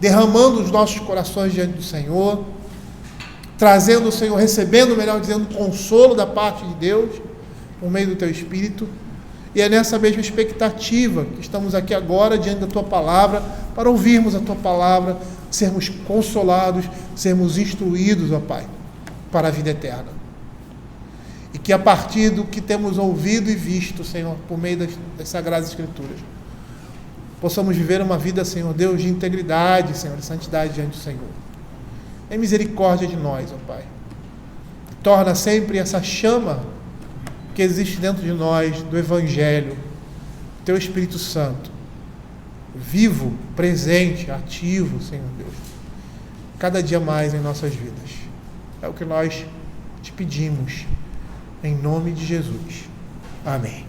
derramando os nossos corações diante do Senhor, trazendo o Senhor, recebendo, melhor dizendo, consolo da parte de Deus, por meio do Teu Espírito. E é nessa mesma expectativa que estamos aqui agora, diante da Tua Palavra, para ouvirmos a Tua Palavra, sermos consolados, sermos instruídos, ó Pai, para a vida eterna. E que a partir do que temos ouvido e visto, Senhor, por meio das Sagradas Escrituras, possamos viver uma vida, Senhor Deus, de integridade, Senhor, de santidade diante do Senhor. Tem misericórdia de nós, ó Pai. Torna sempre essa chama que existe dentro de nós, do Evangelho, Teu Espírito Santo, vivo, presente, ativo, Senhor Deus, cada dia mais em nossas vidas. É o que nós te pedimos, em nome de Jesus. Amém.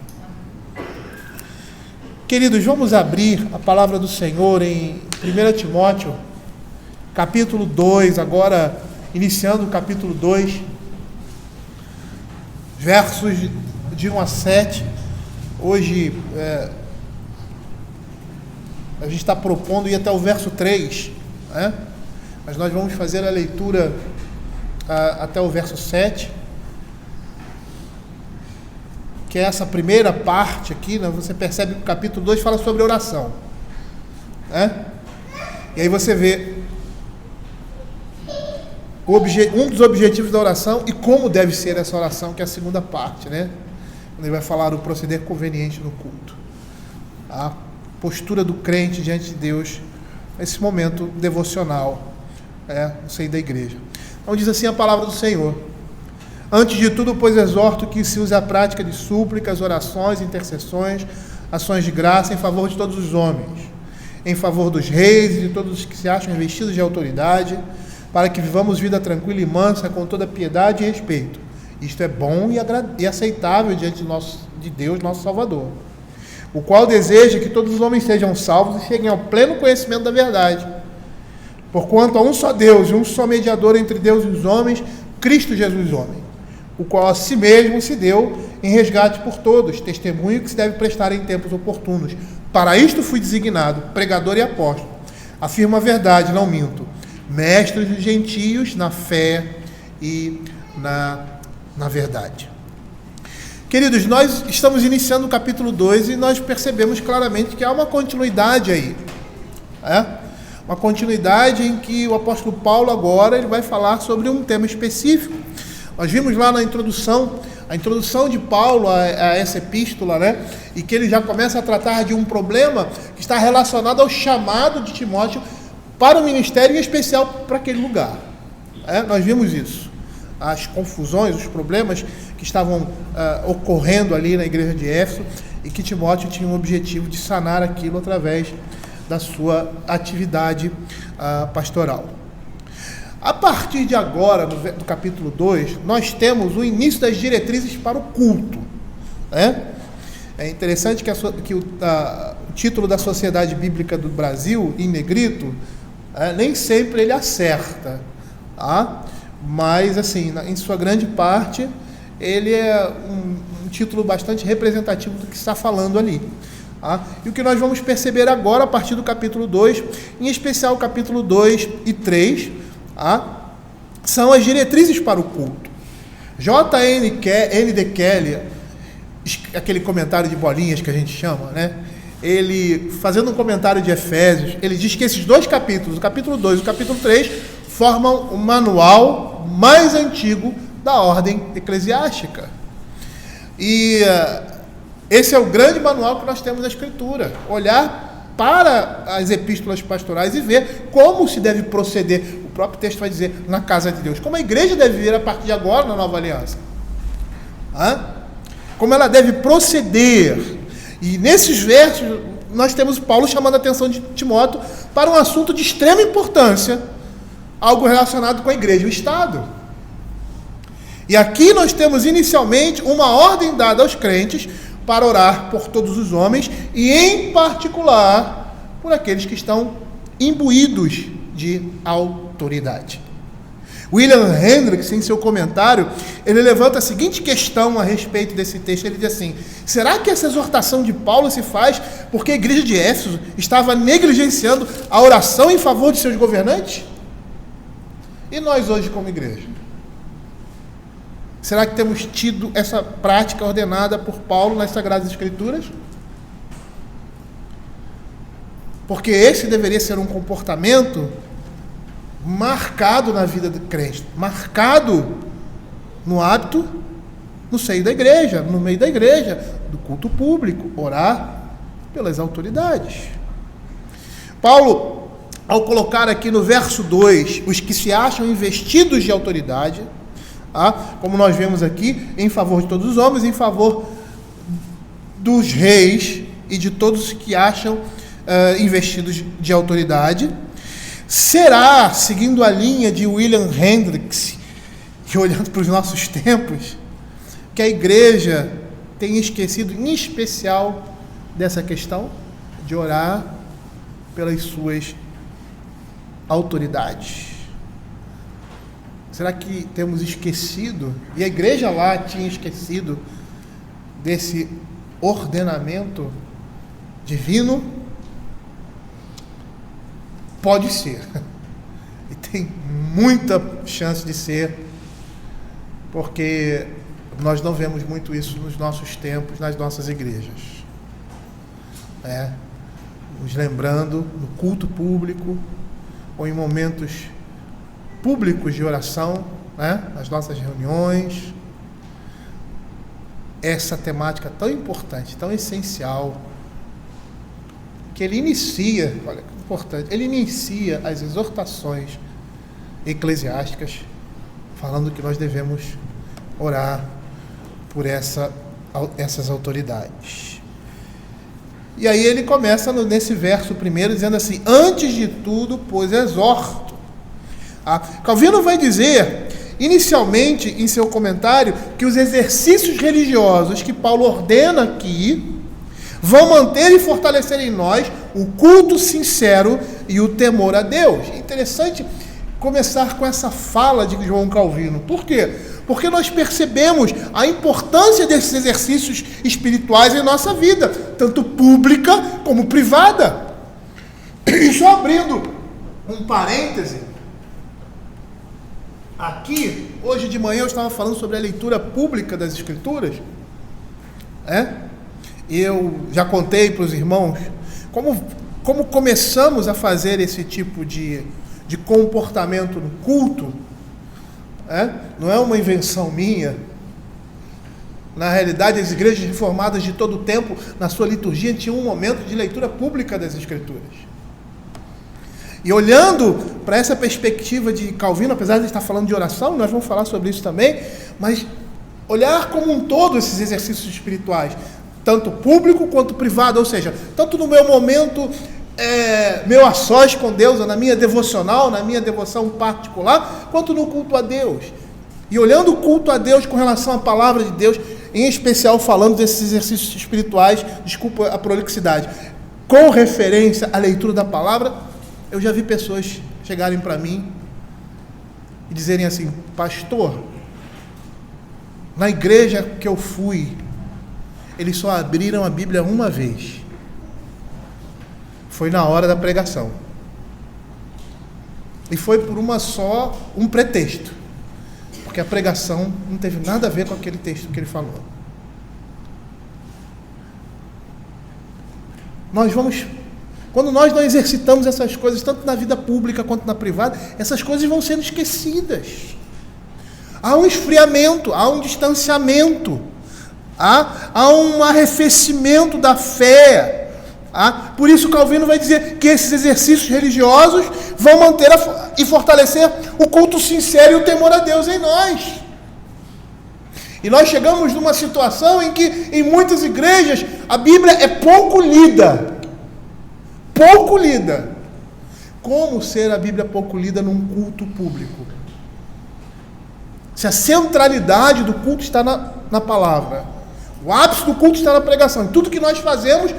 Queridos, vamos abrir a palavra do Senhor em 1 Timóteo, capítulo 2, agora iniciando o capítulo 2, versos de 1 a 7. Hoje a gente está propondo ir até o verso 3, né? Mas nós vamos fazer a leitura até o verso 7, que é essa primeira parte aqui, né? Você percebe que o capítulo 2 fala sobre oração, né? E aí você vê um dos objetivos da oração e como deve ser essa oração, que é a segunda parte, né? Ele vai falar o proceder conveniente no culto, a postura do crente diante de Deus nesse momento devocional, no seio da igreja. Então diz assim a palavra do Senhor: antes de tudo, pois, exorto que se use a prática de súplicas, orações, intercessões, ações de graça em favor de todos os homens, em favor dos reis e de todos os que se acham investidos de autoridade, para que vivamos vida tranquila e mansa, com toda piedade e respeito. Isto é bom e aceitável diante de Deus, nosso Salvador, o qual deseja que todos os homens sejam salvos e cheguem ao pleno conhecimento da verdade. Porquanto há um só Deus e um só mediador entre Deus e os homens, Cristo Jesus, homem, o qual a si mesmo se deu em resgate por todos, testemunho que se deve prestar em tempos oportunos. Para isto fui designado, pregador e apóstolo. Afirmo a verdade, não minto. Mestre dos gentios na fé e na verdade. Queridos, nós estamos iniciando o capítulo 2 e nós percebemos claramente que há uma continuidade aí. Uma continuidade em que o apóstolo Paulo agora ele vai falar sobre um tema específico. Nós vimos lá na introdução, a introdução de Paulo a essa epístola, né? E que ele já começa a tratar de um problema que está relacionado ao chamado de Timóteo para o ministério, em especial para aquele lugar. Nós vimos isso. As confusões, os problemas que estavam ocorrendo ali na igreja de Éfeso, e que Timóteo tinha o objetivo de sanar aquilo através da sua atividade pastoral. A partir de agora, do capítulo 2, nós temos o início das diretrizes para o culto. É interessante que o título da Sociedade Bíblica do Brasil, em negrito, nem sempre ele acerta, mas, assim, em sua grande parte, ele é um título bastante representativo do que está falando ali. E o que nós vamos perceber agora, a partir do capítulo 2, em especial o capítulo 2 e 3, são as diretrizes para o culto. J.N.D. Kelly, aquele comentário de bolinhas que a gente chama, né? Ele, fazendo um comentário de Efésios, ele diz que esses dois capítulos, o capítulo 2 e o capítulo 3, formam o manual mais antigo da ordem eclesiástica. E esse é o grande manual que nós temos da Escritura. Olhar para as epístolas pastorais e ver como se deve proceder. O próprio texto vai dizer, na casa de Deus. Como a igreja deve viver a partir de agora na nova aliança. Como ela deve proceder. E nesses versos, nós temos Paulo chamando a atenção de Timóteo para um assunto de extrema importância, algo relacionado com a igreja e o Estado. E aqui nós temos inicialmente uma ordem dada aos crentes para orar por todos os homens e, em particular, por aqueles que estão imbuídos de autoridade. William Hendricks, em seu comentário, ele levanta a seguinte questão a respeito desse texto. Ele diz assim: será que essa exortação de Paulo se faz porque a igreja de Éfeso estava negligenciando a oração em favor de seus governantes? E nós hoje como igreja? Será que temos tido essa prática ordenada por Paulo nas Sagradas Escrituras? Porque esse deveria ser um comportamento marcado na vida do crente, marcado no hábito, no seio da igreja, no meio da igreja, do culto público, orar pelas autoridades. Paulo, ao colocar aqui no verso 2, os que se acham investidos de autoridade, como nós vemos aqui, em favor de todos os homens, em favor dos reis e de todos que acham investidos de autoridade, será, seguindo a linha de William Hendricks, e olhando para os nossos tempos, que a igreja tem esquecido, em especial, dessa questão de orar pelas suas autoridades? Será que temos esquecido, e a igreja lá tinha esquecido, desse ordenamento divino? Pode ser, e tem muita chance de ser, porque nós não vemos muito isso nos nossos tempos, nas nossas igrejas. Nos lembrando no culto público, ou em momentos públicos de oração, nas nossas reuniões, essa temática tão importante, tão essencial, que ele inicia, olha que importante, ele inicia as exortações eclesiásticas falando que nós devemos orar por essas autoridades. E aí ele começa nesse verso primeiro dizendo assim: antes de tudo, pois exorto. Calvino vai dizer, inicialmente em seu comentário, que os exercícios religiosos que Paulo ordena aqui vão manter e fortalecer em nós o culto sincero e o temor a Deus. É interessante começar com essa fala de João Calvino. Por quê? Porque nós percebemos a importância desses exercícios espirituais em nossa vida, tanto pública como privada. E só abrindo um parêntese, aqui, hoje de manhã eu estava falando sobre a leitura pública das Escrituras, e eu já contei para os irmãos como começamos a fazer esse tipo de comportamento no culto. Não é uma invenção minha. Na realidade, as igrejas reformadas de todo o tempo, na sua liturgia, tinham um momento de leitura pública das Escrituras. E olhando para essa perspectiva de Calvino, apesar de estar falando de oração, nós vamos falar sobre isso também, mas olhar como um todo esses exercícios espirituais, tanto público quanto privado, ou seja, tanto no meu momento meu a sós com Deus, na minha devocional, na minha devoção particular, quanto no culto a Deus. E olhando o culto a Deus com relação à palavra de Deus, em especial falando desses exercícios espirituais, desculpa a prolixidade, com referência à leitura da palavra, eu já vi pessoas chegarem para mim e dizerem assim: pastor, na igreja que eu fui, eles só abriram a Bíblia uma vez. Foi na hora da pregação. E foi por um pretexto. Porque a pregação não teve nada a ver com aquele texto que ele falou. Quando nós não exercitamos essas coisas, tanto na vida pública quanto na privada, essas coisas vão sendo esquecidas. Há um esfriamento, há um distanciamento, há um arrefecimento da fé. Por isso Calvino vai dizer que esses exercícios religiosos vão manter e fortalecer o culto sincero e o temor a Deus em nós. E nós chegamos numa situação em que em muitas igrejas a Bíblia é pouco lida. Pouco lida. Como ser a Bíblia pouco lida num culto público? Se a centralidade do culto está na palavra, o ápice do culto está na pregação, e tudo que nós fazemos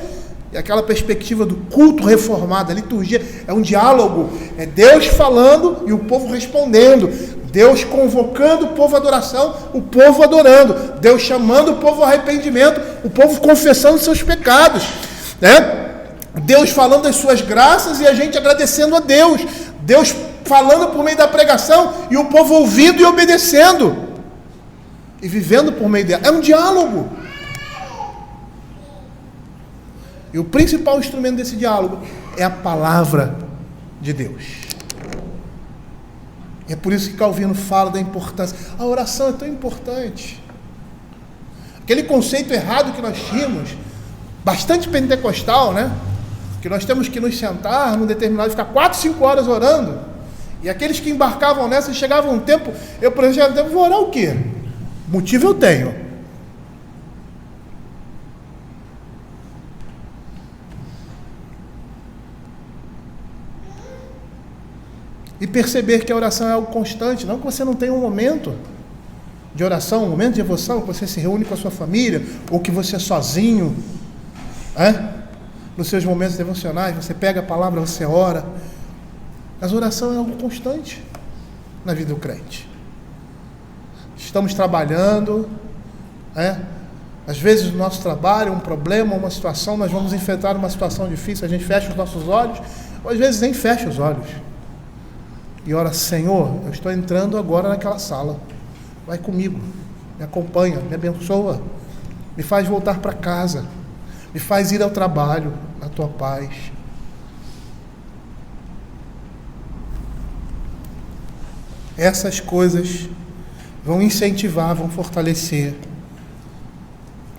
é aquela perspectiva do culto reformado. A liturgia é um diálogo, é Deus falando e o povo respondendo. Deus convocando o povo à adoração, o povo adorando. Deus chamando o povo ao arrependimento, o povo confessando seus pecados, né? Deus falando das suas graças e a gente agradecendo a Deus. Deus falando por meio da pregação e o povo ouvindo e obedecendo. E vivendo por meio dela. É um diálogo. E o principal instrumento desse diálogo é a palavra de Deus. E é por isso que Calvino fala da importância. A oração é tão importante. Aquele conceito errado que nós tínhamos, bastante pentecostal, né? Que nós temos que nos sentar num determinado, ficar 4, 5 horas orando. E aqueles que embarcavam nessa, chegavam um tempo, eu, por exemplo, vou orar o quê? Motivo eu tenho. E perceber que a oração é algo constante, não que você não tenha um momento de oração, um momento de devoção, que você se reúne com a sua família, ou que você sozinho, nos seus momentos devocionais, você pega a palavra, você ora. Mas a oração é algo constante na vida do crente. Estamos trabalhando, às vezes o nosso trabalho, um problema, uma situação, nós vamos enfrentar uma situação difícil, a gente fecha os nossos olhos, ou às vezes nem fecha os olhos. E ora, Senhor, eu estou entrando agora naquela sala. Vai comigo, me acompanha, me abençoa, me faz voltar para casa, me faz ir ao trabalho na tua paz. Essas coisas vão incentivar, vão fortalecer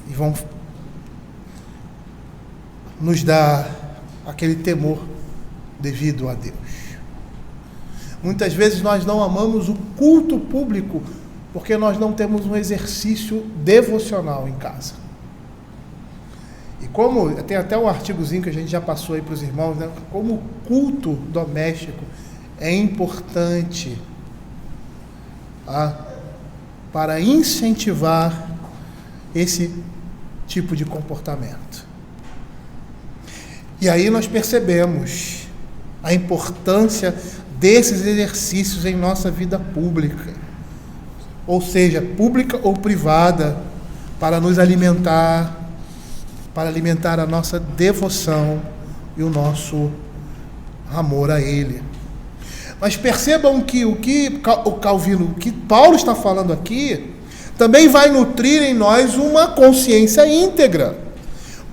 e vão nos dar aquele temor devido a Deus. Muitas vezes nós não amamos o culto público porque nós não temos um exercício devocional em casa. E como, tem até um artigozinho que a gente já passou aí para os irmãos, né? Como o culto doméstico é importante para incentivar esse tipo de comportamento. E aí nós percebemos a importância desses exercícios em nossa vida pública, ou seja, pública ou privada, para nos alimentar, para alimentar a nossa devoção e o nosso amor a Ele. Mas percebam que o que Paulo está falando aqui, também vai nutrir em nós uma consciência íntegra.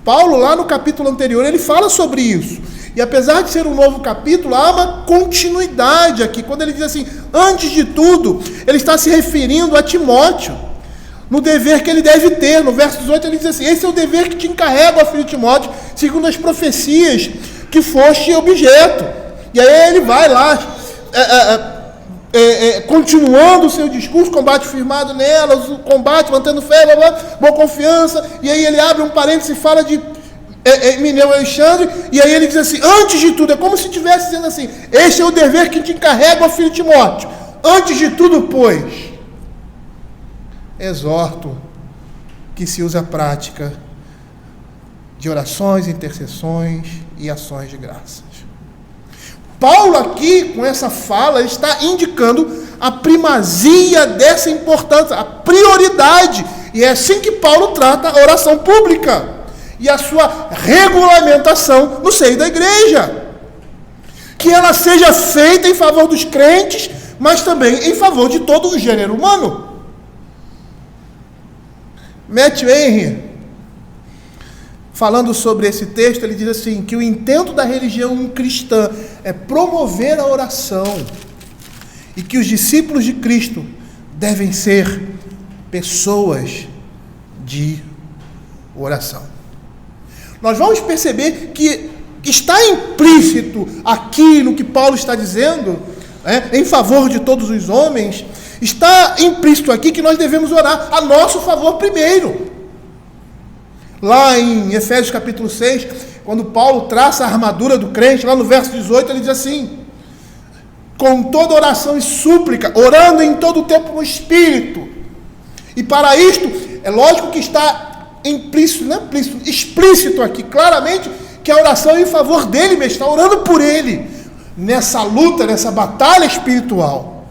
Paulo, lá no capítulo anterior, ele fala sobre isso. E apesar de ser um novo capítulo, há uma continuidade aqui. Quando ele diz assim, antes de tudo, ele está se referindo a Timóteo, no dever que ele deve ter. No verso 18 ele diz assim, esse é o dever que te encarrego, ó filho Timóteo, segundo as profecias que foste objeto. E aí ele vai lá, continuando o seu discurso, combate firmado nelas, o combate, mantendo fé, boa confiança. E aí ele abre um parênteses e fala de Mineu e Alexandre, e aí ele diz assim, antes de tudo, é como se estivesse dizendo assim, este é o dever que te encarrego, ó filho Timóteo, antes de tudo, pois, exorto que se use a prática de orações, intercessões e ações de graças. Paulo aqui, com essa fala, está indicando a primazia dessa importância, a prioridade, e é assim que Paulo trata a oração pública e a sua regulamentação no seio da igreja. Que ela seja feita em favor dos crentes, mas também em favor de todo o gênero humano. Matthew Henry, falando sobre esse texto, ele diz assim, que o intento da religião cristã é promover a oração e que os discípulos de Cristo devem ser pessoas de oração. Nós vamos perceber que está implícito aqui no que Paulo está dizendo, em favor de todos os homens, está implícito aqui que nós devemos orar a nosso favor primeiro. Lá em Efésios capítulo 6, quando Paulo traça a armadura do crente, lá no verso 18, ele diz assim, com toda oração e súplica, orando em todo o tempo no Espírito. E para isto, é lógico que está implícito, não é implícito, explícito aqui, claramente, que a oração é em favor dele mesmo, está orando por ele, nessa luta, nessa batalha espiritual.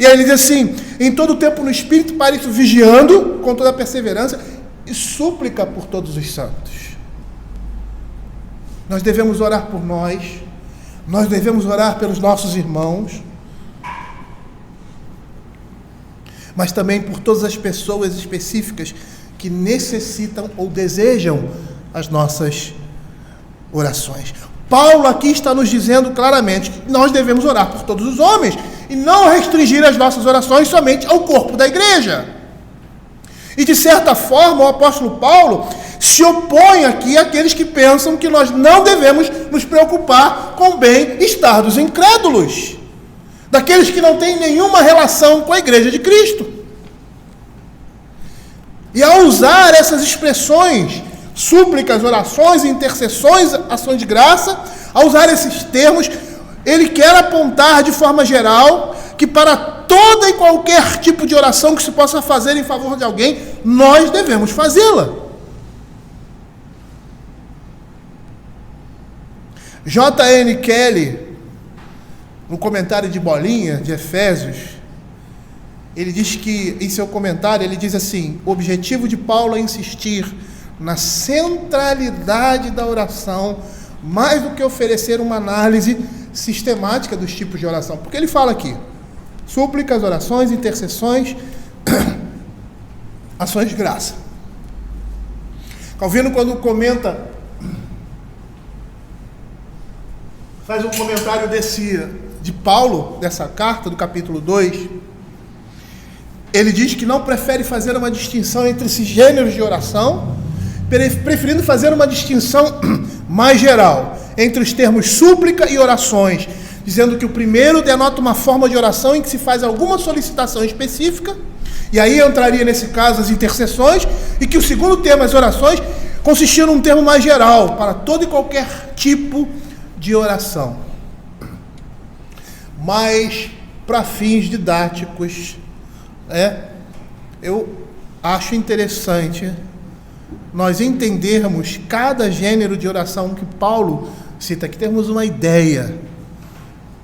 E aí ele diz assim: em todo tempo no Espírito, para isso, vigiando com toda a perseverança e súplica por todos os santos. Nós devemos orar por nós devemos orar pelos nossos irmãos, mas também por todas as pessoas específicas que necessitam ou desejam as nossas orações. Paulo aqui está nos dizendo claramente que nós devemos orar por todos os homens e não restringir as nossas orações somente ao corpo da igreja. E de certa forma o apóstolo Paulo se opõe aqui àqueles que pensam que nós não devemos nos preocupar com o bem-estar dos incrédulos, daqueles que não têm nenhuma relação com a igreja de Cristo. E ao usar essas expressões, súplicas, orações, intercessões, ações de graça, ao usar esses termos, ele quer apontar de forma geral que para toda e qualquer tipo de oração que se possa fazer em favor de alguém, nós devemos fazê-la. J.N. Kelly, no comentário de Bolinha, de Efésios, ele diz que, em seu comentário, ele diz assim: o objetivo de Paulo é insistir na centralidade da oração, mais do que oferecer uma análise sistemática dos tipos de oração. Porque ele fala aqui: súplicas, orações, intercessões, ações de graça. Calvino, quando comenta, faz um comentário de Paulo, dessa carta, do capítulo 2, ele diz que não prefere fazer uma distinção entre esses gêneros de oração, preferindo fazer uma distinção mais geral entre os termos súplica e orações, dizendo que o primeiro denota uma forma de oração em que se faz alguma solicitação específica, e aí entraria nesse caso as intercessões, e que o segundo termo, as orações, consistia num termo mais geral, para todo e qualquer tipo de oração. Mas, para fins didáticos, eu acho interessante nós entendermos cada gênero de oração que Paulo cita, que temos uma ideia,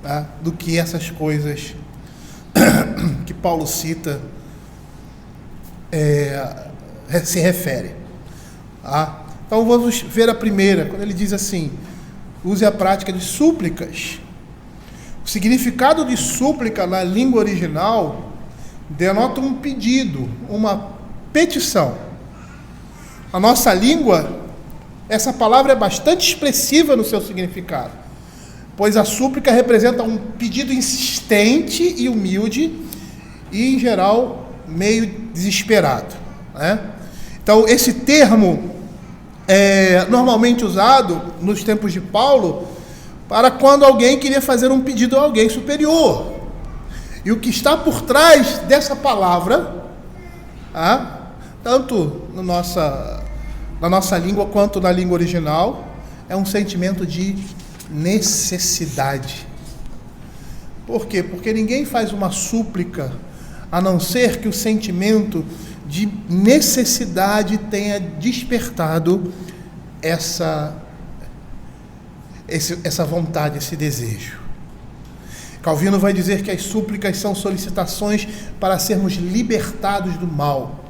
tá, do que essas coisas que Paulo cita se refere. Tá? Então vamos ver a primeira, quando ele diz assim: use a prática de súplicas. O significado de súplica na língua original denota um pedido, uma petição. Na nossa língua, essa palavra é bastante expressiva no seu significado, pois a súplica representa um pedido insistente e humilde e, em geral, meio desesperado, né? Então, esse termo é normalmente usado nos tempos de Paulo para quando alguém queria fazer um pedido a alguém superior. E o que está por trás dessa palavra, tanto na nossa língua quanto na língua original, é um sentimento de necessidade. Por quê? Porque ninguém faz uma súplica a não ser que o sentimento de necessidade tenha despertado essa vontade, esse desejo. Calvino vai dizer que as súplicas são solicitações para sermos libertados do mal.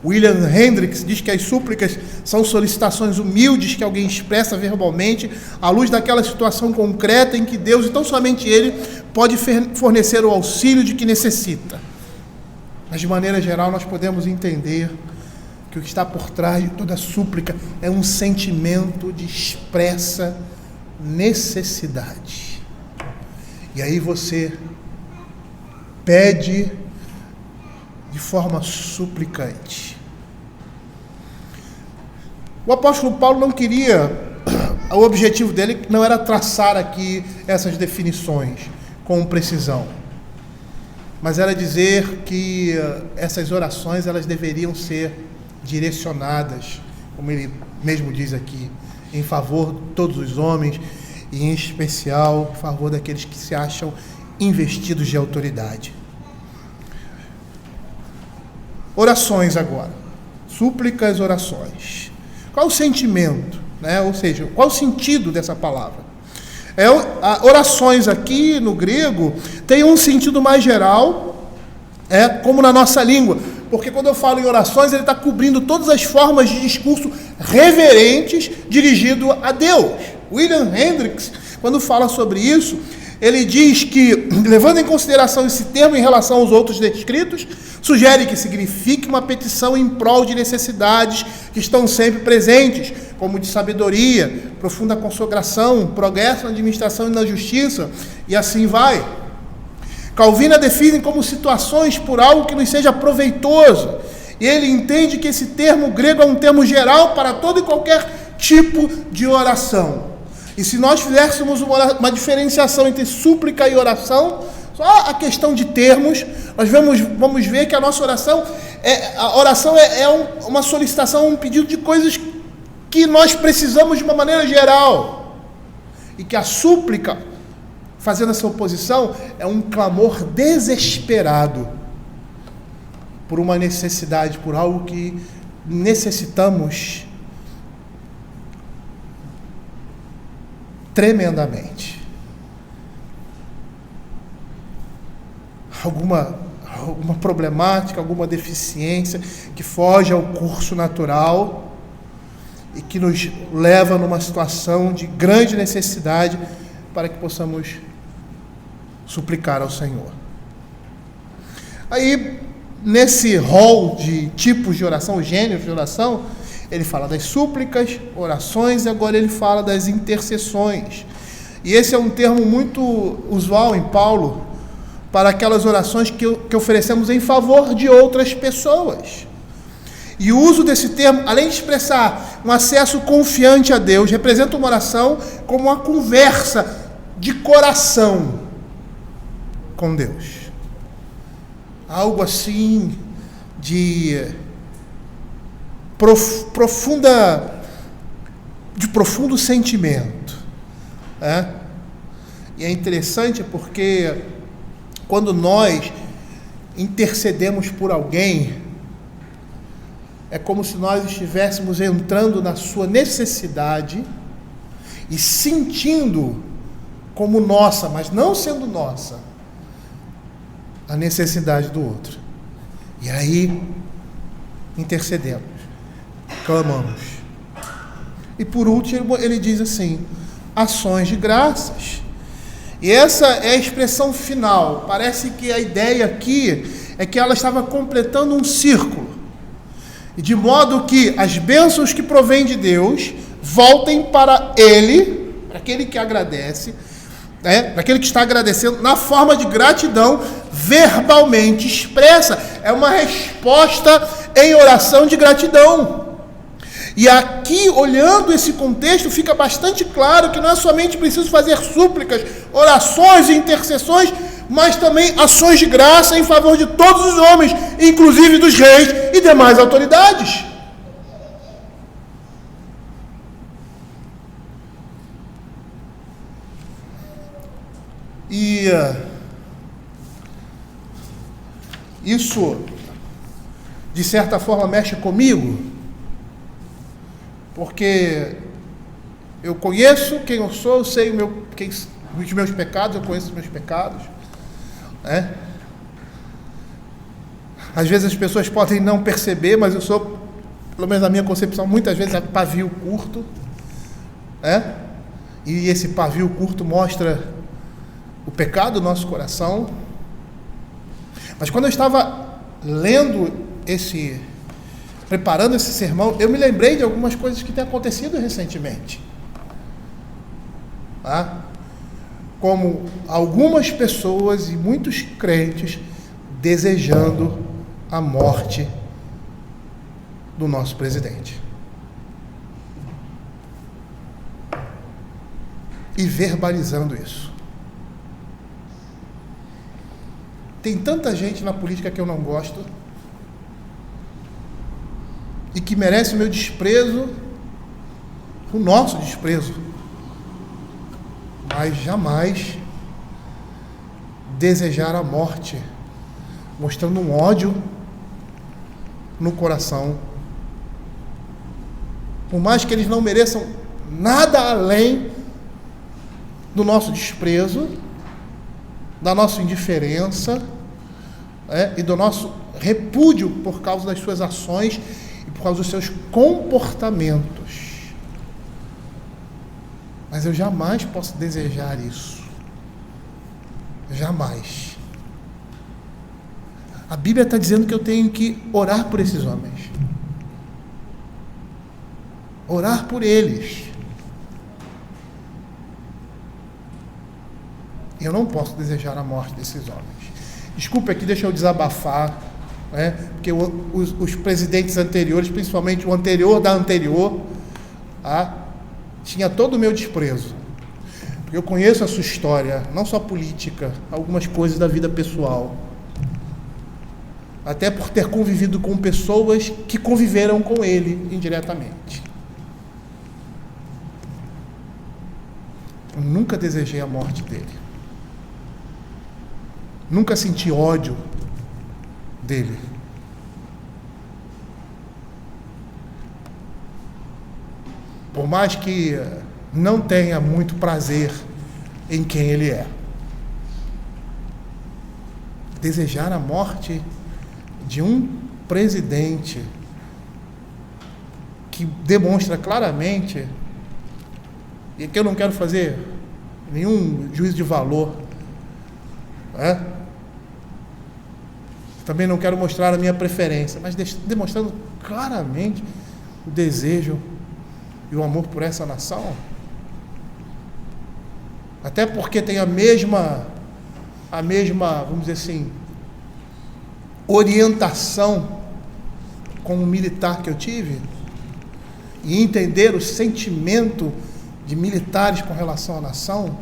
William Hendricks diz que as súplicas são solicitações humildes que alguém expressa verbalmente à luz daquela situação concreta em que Deus, e tão somente Ele, pode fornecer o auxílio de que necessita. Mas, de maneira geral, nós podemos entender que o que está por trás de toda súplica é um sentimento de expressa necessidade. E aí você pede de forma suplicante. O apóstolo Paulo não queria, o objetivo dele não era traçar aqui essas definições com precisão, mas era dizer que essas orações elas deveriam ser direcionadas, como ele mesmo diz aqui, em favor de todos os homens, e em especial em favor daqueles que se acham investidos de autoridade. Orações agora. Súplicas, orações. Qual o sentimento, né? Ou seja, qual o sentido dessa palavra? Orações aqui no grego tem um sentido mais geral, como na nossa língua. Porque quando eu falo em orações, ele está cobrindo todas as formas de discurso reverentes dirigido a Deus. William Hendricks, quando fala sobre isso, ele diz que, levando em consideração esse termo em relação aos outros descritos, sugere que signifique uma petição em prol de necessidades que estão sempre presentes, como de sabedoria, profunda consagração, progresso na administração e na justiça, e assim vai. Calvino a define como situações por algo que nos seja proveitoso, e ele entende que esse termo grego é um termo geral para todo e qualquer tipo de oração. E se nós fizéssemos uma diferenciação entre súplica e oração, só a questão de termos, nós vamos ver que a nossa oração é uma solicitação, um pedido de coisas que nós precisamos de uma maneira geral. E que a súplica, fazendo essa oposição, é um clamor desesperado por uma necessidade, por algo que necessitamos tremendamente. Alguma problemática, alguma deficiência que foge ao curso natural e que nos leva numa situação de grande necessidade para que possamos suplicar ao Senhor. Aí, nesse rol de tipos de oração, gêneros de oração, ele fala das súplicas, orações, e agora ele fala das intercessões. E esse é um termo muito usual em Paulo para aquelas orações que oferecemos em favor de outras pessoas. E o uso desse termo, além de expressar um acesso confiante a Deus, representa uma oração como uma conversa de coração com Deus. Algo assim de profundo sentimento. E é interessante porque quando nós intercedemos por alguém, é como se nós estivéssemos entrando na sua necessidade e sentindo como nossa, mas não sendo nossa, a necessidade do outro. E aí, intercedemos, clamamos. E por último, ele diz assim, ações de graças. E essa é a expressão final. Parece que a ideia aqui é que ela estava completando um círculo. E de modo que as bênçãos que provêm de Deus voltem para Ele, para aquele que agradece, para aquele que está agradecendo, na forma de gratidão verbalmente expressa. É uma resposta em oração de gratidão. E aqui, olhando esse contexto, fica bastante claro que não é somente preciso fazer súplicas, orações e intercessões, mas também ações de graça em favor de todos os homens, inclusive dos reis e demais autoridades. E isso, de certa forma, mexe comigo, porque eu conheço quem eu sou, eu sei os meus pecados, eu conheço os meus pecados. Às vezes as pessoas podem não perceber, mas eu sou, pelo menos na minha concepção, muitas vezes pavio curto. E esse pavio curto mostra o pecado do nosso coração. Mas quando eu estava preparando esse sermão, eu me lembrei de algumas coisas que têm acontecido recentemente. Como algumas pessoas e muitos crentes desejando a morte do nosso presidente. E verbalizando isso. Tem tanta gente na política que eu não gosto e que merece o meu desprezo, o nosso desprezo, mas jamais desejar a morte, mostrando um ódio no coração, por mais que eles não mereçam nada além do nosso desprezo, da nossa indiferença, e do nosso repúdio por causa das suas ações e por causa dos seus comportamentos. Mas eu jamais posso desejar isso. Jamais. A Bíblia está dizendo que eu tenho que orar por esses homens. Orar por eles. Eu não posso desejar a morte desses homens. Desculpe aqui, deixa eu desabafar, porque os presidentes anteriores, principalmente o anterior da anterior, tinha todo o meu desprezo. Porque eu conheço a sua história, não só política, algumas coisas da vida pessoal. Até por ter convivido com pessoas que conviveram com ele indiretamente. Eu nunca desejei a morte dele. Nunca senti ódio dele. Por mais que não tenha muito prazer em quem ele é. Desejar a morte de um presidente que demonstra claramente, e que eu não quero fazer nenhum juízo de valor, também não quero mostrar a minha preferência, mas demonstrando claramente o desejo e o amor por essa nação. Até porque tem a mesma, vamos dizer assim, orientação como militar que eu tive, e entender o sentimento de militares com relação à nação,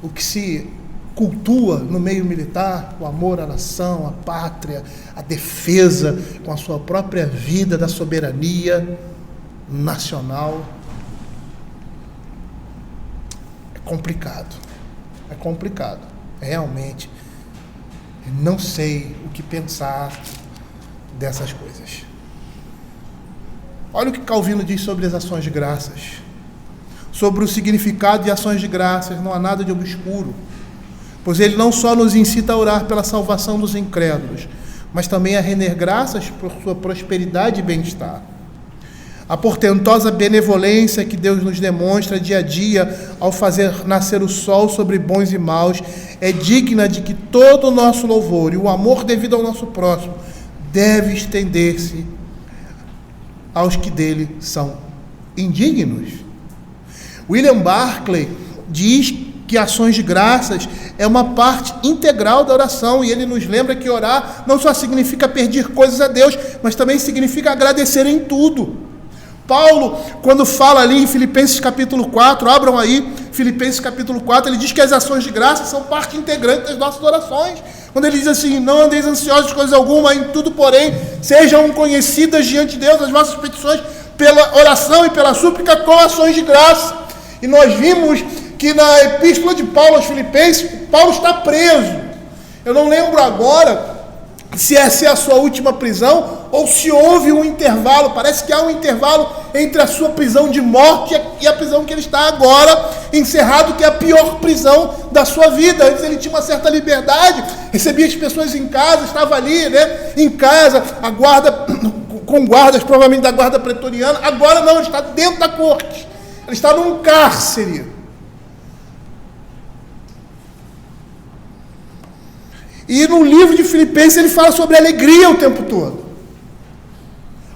o que se cultua no meio militar, o amor à nação, à pátria, a defesa com a sua própria vida da soberania nacional. É complicado, realmente. Não sei o que pensar dessas coisas. Olha o que Calvino diz sobre as ações de graças. Sobre o significado de ações de graças, não há nada de obscuro. Pois ele não só nos incita a orar pela salvação dos incrédulos, mas também a render graças por sua prosperidade e bem-estar. A portentosa benevolência que Deus nos demonstra dia a dia ao fazer nascer o sol sobre bons e maus é digna de que todo o nosso louvor e o amor devido ao nosso próximo deve estender-se aos que dele são indignos. William Barclay diz que ações de graças é uma parte integral da oração, e ele nos lembra que orar não só significa pedir coisas a Deus, mas também significa agradecer em tudo. Paulo, quando fala ali em Filipenses capítulo 4, abram aí, Filipenses capítulo 4, ele diz que as ações de graça são parte integrante das nossas orações. Quando ele diz assim, não andeis ansiosos de coisa alguma, em tudo, porém, sejam conhecidas diante de Deus as vossas petições pela oração e pela súplica com ações de graça. E nós vimos que na epístola de Paulo aos Filipenses, Paulo está preso. Eu não lembro agora se essa é a sua última prisão ou se houve um intervalo. Parece que há um intervalo entre a sua prisão de morte e a prisão que ele está agora encerrado, que é a pior prisão da sua vida. Antes ele tinha uma certa liberdade, recebia as pessoas em casa, estava ali, em casa, a guarda, com guardas, provavelmente da guarda pretoriana. Agora não, ele está dentro da corte, ele está num cárcere. E no livro de Filipenses ele fala sobre alegria o tempo todo.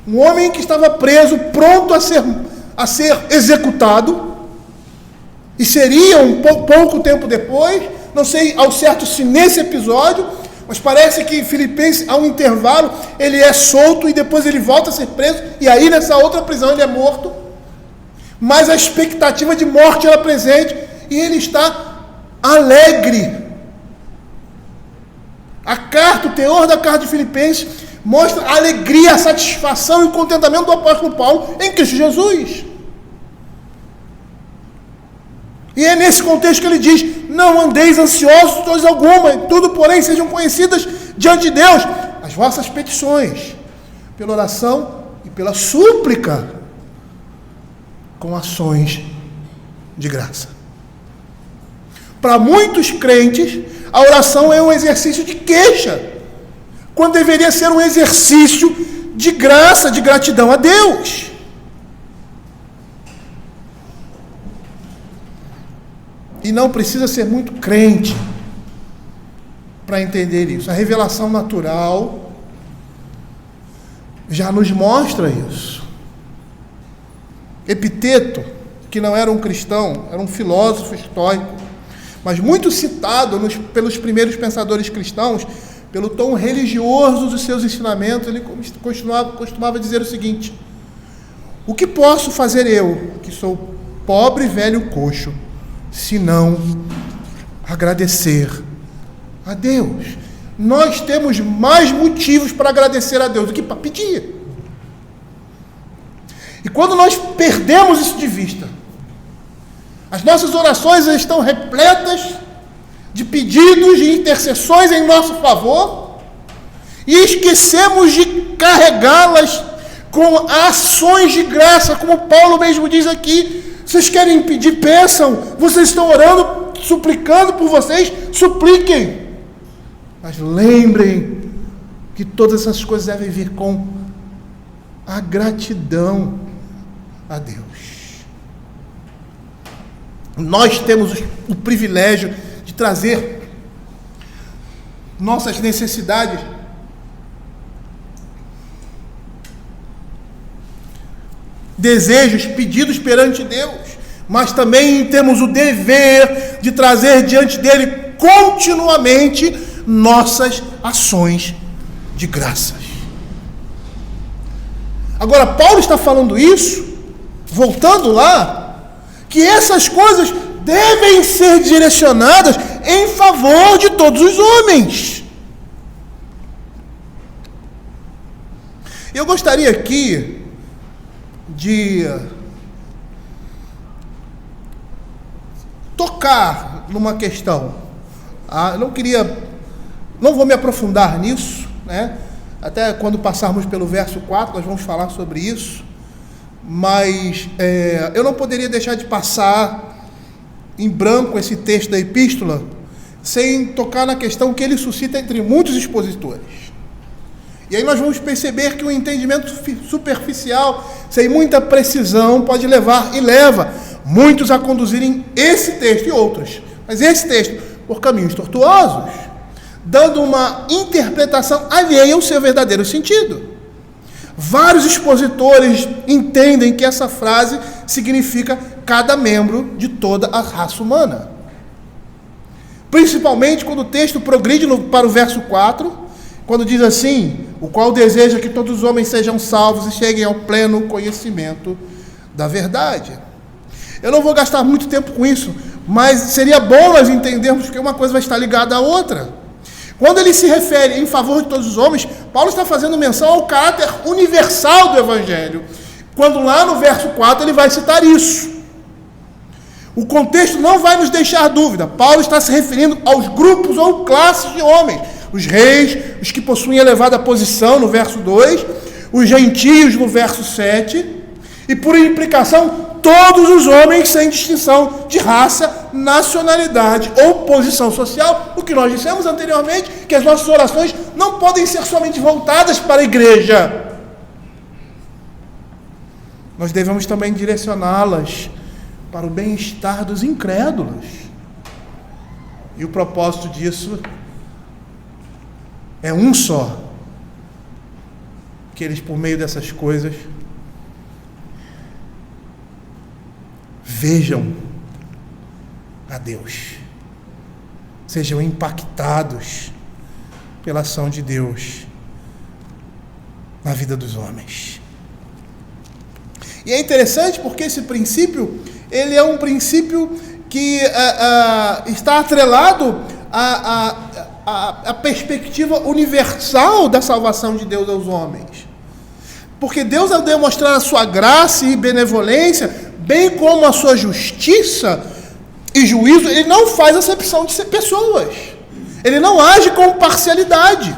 Um homem que estava preso, pronto a ser executado, e seria pouco tempo depois, não sei ao certo se nesse episódio, mas parece que em Filipenses, há um intervalo, ele é solto e depois ele volta a ser preso, e aí nessa outra prisão ele é morto, mas a expectativa de morte era presente, e ele está alegre. O teor da carta de Filipenses mostra a alegria, a satisfação e o contentamento do apóstolo Paulo em Cristo Jesus. E é nesse contexto que ele diz, não andeis ansiosos de coisa alguma, em tudo, porém, sejam conhecidas diante de Deus as vossas petições, pela oração e pela súplica, com ações de graça. Para muitos crentes, a oração é um exercício de queixa. quando deveria ser um exercício de graça, de gratidão a Deus. E não precisa ser muito crente para entender isso. A revelação natural já nos mostra isso. Epiteto, que não era um cristão, era um filósofo estoico, mas muito citado pelos primeiros pensadores cristãos, pelo tom religioso dos seus ensinamentos, ele costumava dizer o seguinte: o que posso fazer eu, que sou pobre e velho coxo, senão agradecer a Deus? Nós temos mais motivos para agradecer a Deus do que para pedir. E quando nós perdemos isso de vista, as nossas orações estão repletas de pedidos e intercessões em nosso favor, e esquecemos de carregá-las com ações de graça, como Paulo mesmo diz aqui. Vocês querem pedir, peçam. Vocês estão orando, suplicando por vocês, supliquem. Mas lembrem que todas essas coisas devem vir com a gratidão a Deus. Nós temos o privilégio de trazer nossas necessidades, desejos, pedidos perante Deus, mas também temos o dever de trazer diante dele continuamente nossas ações de graças. Agora, Paulo está falando isso, voltando lá, que essas coisas devem ser direcionadas em favor de todos os homens. Eu gostaria aqui de tocar numa questão. Não vou me aprofundar nisso, né? Até quando passarmos pelo verso 4, nós vamos falar sobre isso. Mas eu não poderia deixar de passar em branco esse texto da epístola sem tocar na questão que ele suscita entre muitos expositores. E aí nós vamos perceber que o entendimento superficial, sem muita precisão, pode levar e leva muitos a conduzirem esse texto e outros, mas esse texto por caminhos tortuosos, dando uma interpretação alheia ao seu verdadeiro sentido. Vários expositores entendem que essa frase significa cada membro de toda a raça humana. Principalmente quando o texto progride para o verso 4, quando diz assim: o qual deseja que todos os homens sejam salvos e cheguem ao pleno conhecimento da verdade. Eu não vou gastar muito tempo com isso, mas seria bom nós entendermos que uma coisa vai estar ligada à outra. Quando ele se refere em favor de todos os homens, Paulo está fazendo menção ao caráter universal do Evangelho, quando lá no verso 4 ele vai citar isso. O contexto não vai nos deixar dúvida. Paulo está se referindo aos grupos ou classes de homens: os reis, os que possuem elevada posição, no verso 2, os gentios, no verso 7, e por implicação, todos os homens sem distinção de raça, nacionalidade ou posição social. O que nós dissemos anteriormente, que as nossas orações não podem ser somente voltadas para a igreja. Nós devemos também direcioná-las para o bem-estar dos incrédulos. E o propósito disso é um só: que eles, por meio dessas coisas, vejam a Deus, sejam impactados pela ação de Deus na vida dos homens. E é interessante porque esse princípio, ele é um princípio que está atrelado à perspectiva universal da salvação de Deus aos homens. Porque Deus, ao demonstrar a sua graça e benevolência, bem como a sua justiça e juízo, ele não faz acepção de pessoas. Ele não age com parcialidade.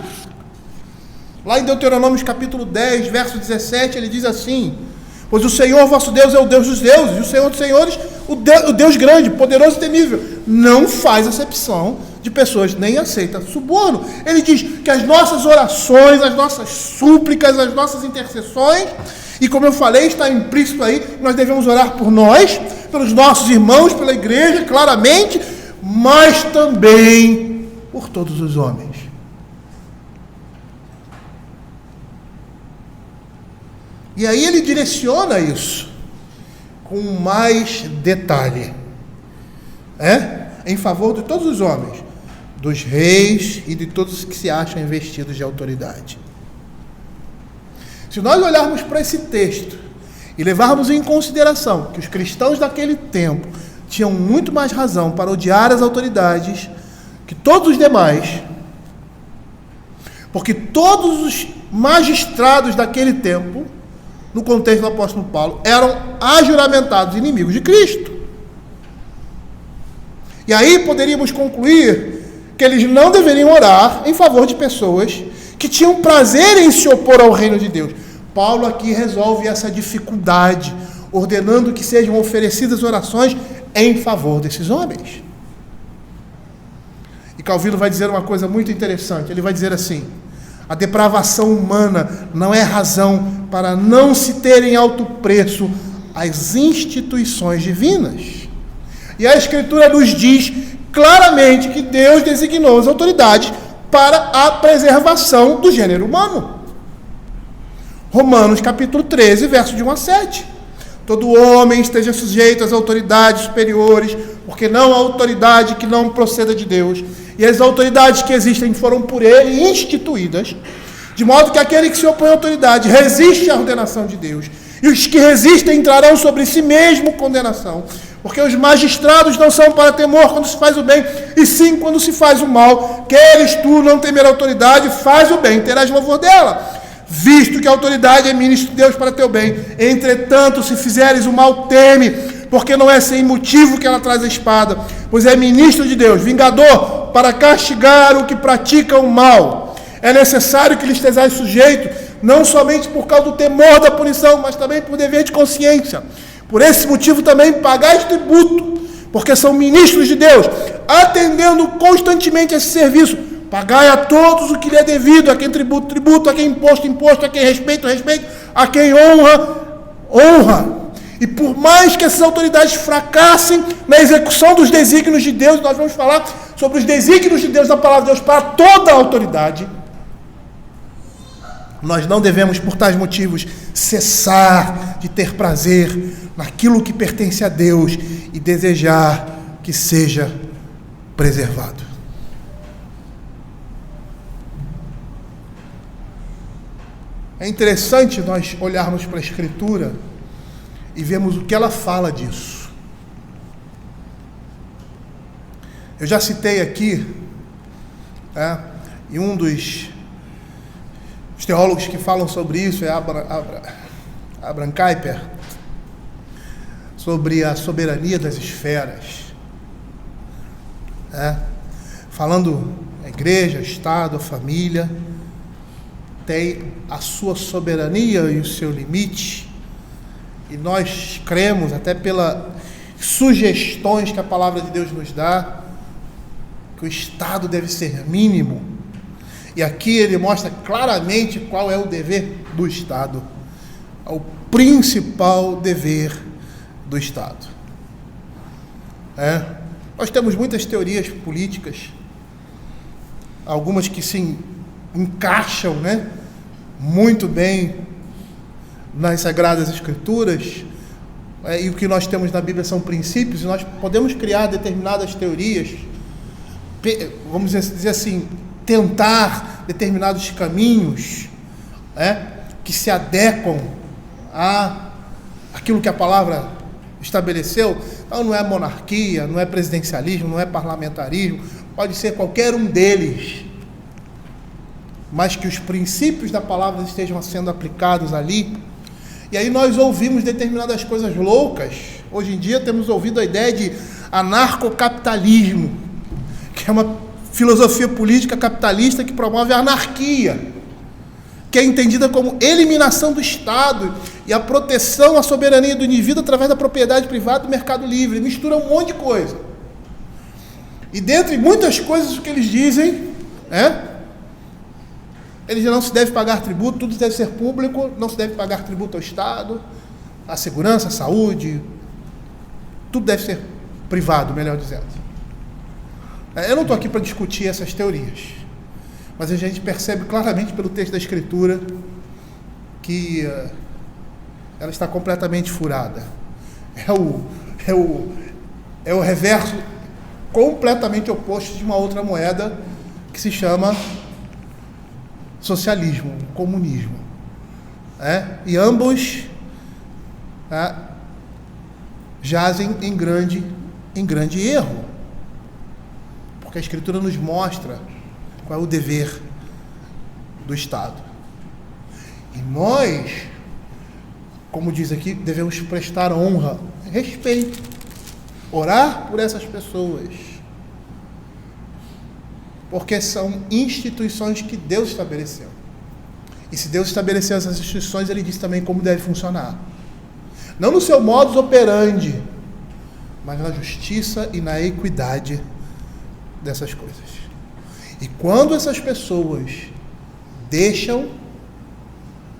Lá em Deuteronômio capítulo 10, verso 17, ele diz assim: pois o Senhor vosso Deus é o Deus dos deuses, e o Senhor dos senhores, o Deus grande, poderoso e temível. Não faz acepção de pessoas, nem aceita suborno. Ele diz que as nossas orações, as nossas súplicas, as nossas intercessões, e como eu falei, está implícito aí, nós devemos orar por nós, pelos nossos irmãos, pela igreja, claramente, mas também por todos os homens. E aí ele direciona isso com mais detalhe, em favor de todos os homens, dos reis e de todos os que se acham investidos de autoridade. Se nós olharmos para esse texto e levarmos em consideração que os cristãos daquele tempo tinham muito mais razão para odiar as autoridades que todos os demais, porque todos os magistrados daquele tempo, no contexto do apóstolo Paulo, eram ajuramentados inimigos de Cristo. E aí poderíamos concluir que eles não deveriam orar em favor de pessoas que tinham prazer em se opor ao reino de Deus. Paulo aqui resolve essa dificuldade, ordenando que sejam oferecidas orações em favor desses homens. E Calvino vai dizer uma coisa muito interessante. Ele vai dizer assim: a depravação humana não é razão para não se ter em alto preço as instituições divinas. E a Escritura nos diz claramente que Deus designou as autoridades para a preservação do gênero humano. Romanos capítulo 13, verso de 1 a 7. Todo homem esteja sujeito às autoridades superiores, porque não há autoridade que não proceda de Deus. E as autoridades que existem foram por ele instituídas, de modo que aquele que se opõe à autoridade resiste à ordenação de Deus. E os que resistem entrarão sobre si mesmo condenação, porque os magistrados não são para temor quando se faz o bem, e sim quando se faz o mal. Queres tu não temer a autoridade, faz o bem, terás louvor dela, visto que a autoridade é ministro de Deus para teu bem. Entretanto, se fizeres o mal, teme, porque não é sem motivo que ela traz a espada, pois é ministro de Deus, vingador, para castigar o que pratica o mal. É necessário que lhe estejais sujeito, não somente por causa do temor da punição, mas também por dever de consciência. Por esse motivo também pagais tributo, porque são ministros de Deus, atendendo constantemente esse serviço. Pagai a todos o que lhe é devido, a quem tributo, tributo, a quem imposto, imposto, a quem respeito, respeito, a quem honra, honra. E por mais que essas autoridades fracassem na execução dos desígnios de Deus, nós vamos falar sobre os desígnios de Deus, da palavra de Deus para toda a autoridade, nós não devemos, por tais motivos, cessar de ter prazer naquilo que pertence a Deus e desejar que seja preservado. É interessante nós olharmos para a Escritura e vermos o que ela fala disso. Eu já citei aqui, e um dos teólogos que falam sobre isso é Abraham Kuyper, sobre a soberania das esferas. Falando a igreja, o Estado, a família, tem a sua soberania e o seu limite, e nós cremos, até pelas sugestões que a palavra de Deus nos dá, que o Estado deve ser mínimo. E aqui ele mostra claramente qual é o dever do Estado, o principal dever do Estado. Nós temos muitas teorias políticas, algumas que se encaixam, muito bem nas Sagradas Escrituras, e o que nós temos na Bíblia são princípios, e nós podemos criar determinadas teorias, vamos dizer assim, tentar determinados caminhos, que se adequam a aquilo que a palavra estabeleceu. Então não é monarquia, não é presidencialismo, não é parlamentarismo, pode ser qualquer um deles, mas que os princípios da palavra estejam sendo aplicados ali. E aí nós ouvimos determinadas coisas loucas. Hoje em dia temos ouvido a ideia de anarcocapitalismo, que é uma filosofia política capitalista que promove a anarquia, que é entendida como eliminação do Estado e a proteção à soberania do indivíduo através da propriedade privada e do mercado livre. Mistura um monte de coisa. E dentre muitas coisas que eles dizem, eles não se deve pagar tributo, tudo deve ser público, não se deve pagar tributo ao Estado, à segurança, à saúde, tudo deve ser privado, melhor dizendo. Eu não estou aqui para discutir essas teorias, mas a gente percebe claramente pelo texto da Escritura que ela está completamente furada. É o reverso completamente oposto de uma outra moeda que se chama socialismo, comunismo. E ambos jazem em grande erro, porque a Escritura nos mostra qual é o dever do Estado. E nós, como diz aqui, devemos prestar honra, respeito, orar por essas pessoas, porque são instituições que Deus estabeleceu. E se Deus estabeleceu essas instituições, Ele diz também como deve funcionar. Não no seu modus operandi, mas na justiça e na equidade dessas coisas. E quando essas pessoas deixam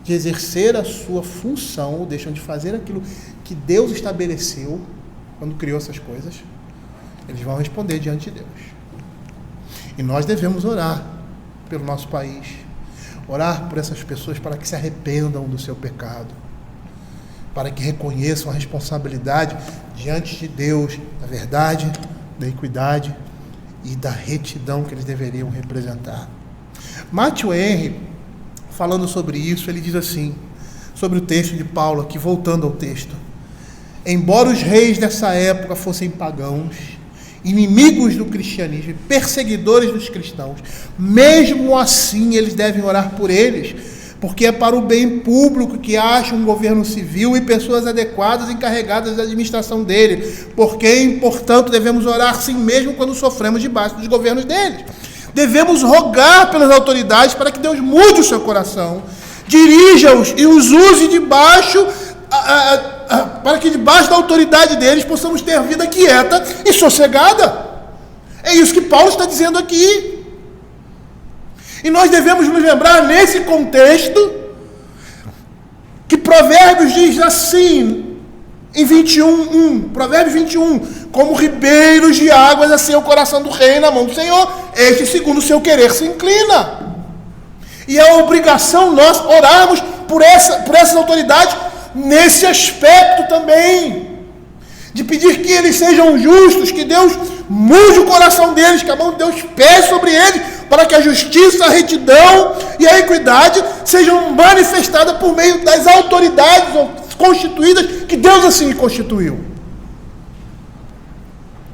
de exercer a sua função, deixam de fazer aquilo que Deus estabeleceu, quando criou essas coisas, eles vão responder diante de Deus. E nós devemos orar pelo nosso país, orar por essas pessoas para que se arrependam do seu pecado, para que reconheçam a responsabilidade diante de Deus, da verdade, da equidade e da retidão que eles deveriam representar. Matthew Henry, falando sobre isso, ele diz assim, sobre o texto de Paulo, aqui voltando ao texto: embora os reis dessa época fossem pagãos, inimigos do cristianismo, perseguidores dos cristãos, mesmo assim eles devem orar por eles, porque é para o bem público que acha um governo civil e pessoas adequadas encarregadas da administração dele, porque, portanto, devemos orar sim mesmo quando sofremos debaixo dos governos deles. Devemos rogar pelas autoridades para que Deus mude o seu coração, dirija-os e os use debaixo para que debaixo da autoridade deles possamos ter vida quieta e sossegada. É isso que Paulo está dizendo aqui. E nós devemos nos lembrar nesse contexto que Provérbios diz assim, em 21, Provérbios 21, como ribeiros de águas assim é o coração do rei na mão do Senhor, este segundo o seu querer se inclina. E é obrigação nós orarmos por essas autoridades nesse aspecto também, de pedir que eles sejam justos, que Deus mude o coração deles, que a mão de Deus pese sobre eles, para que a justiça, a retidão e a equidade sejam manifestadas por meio das autoridades constituídas que Deus assim constituiu.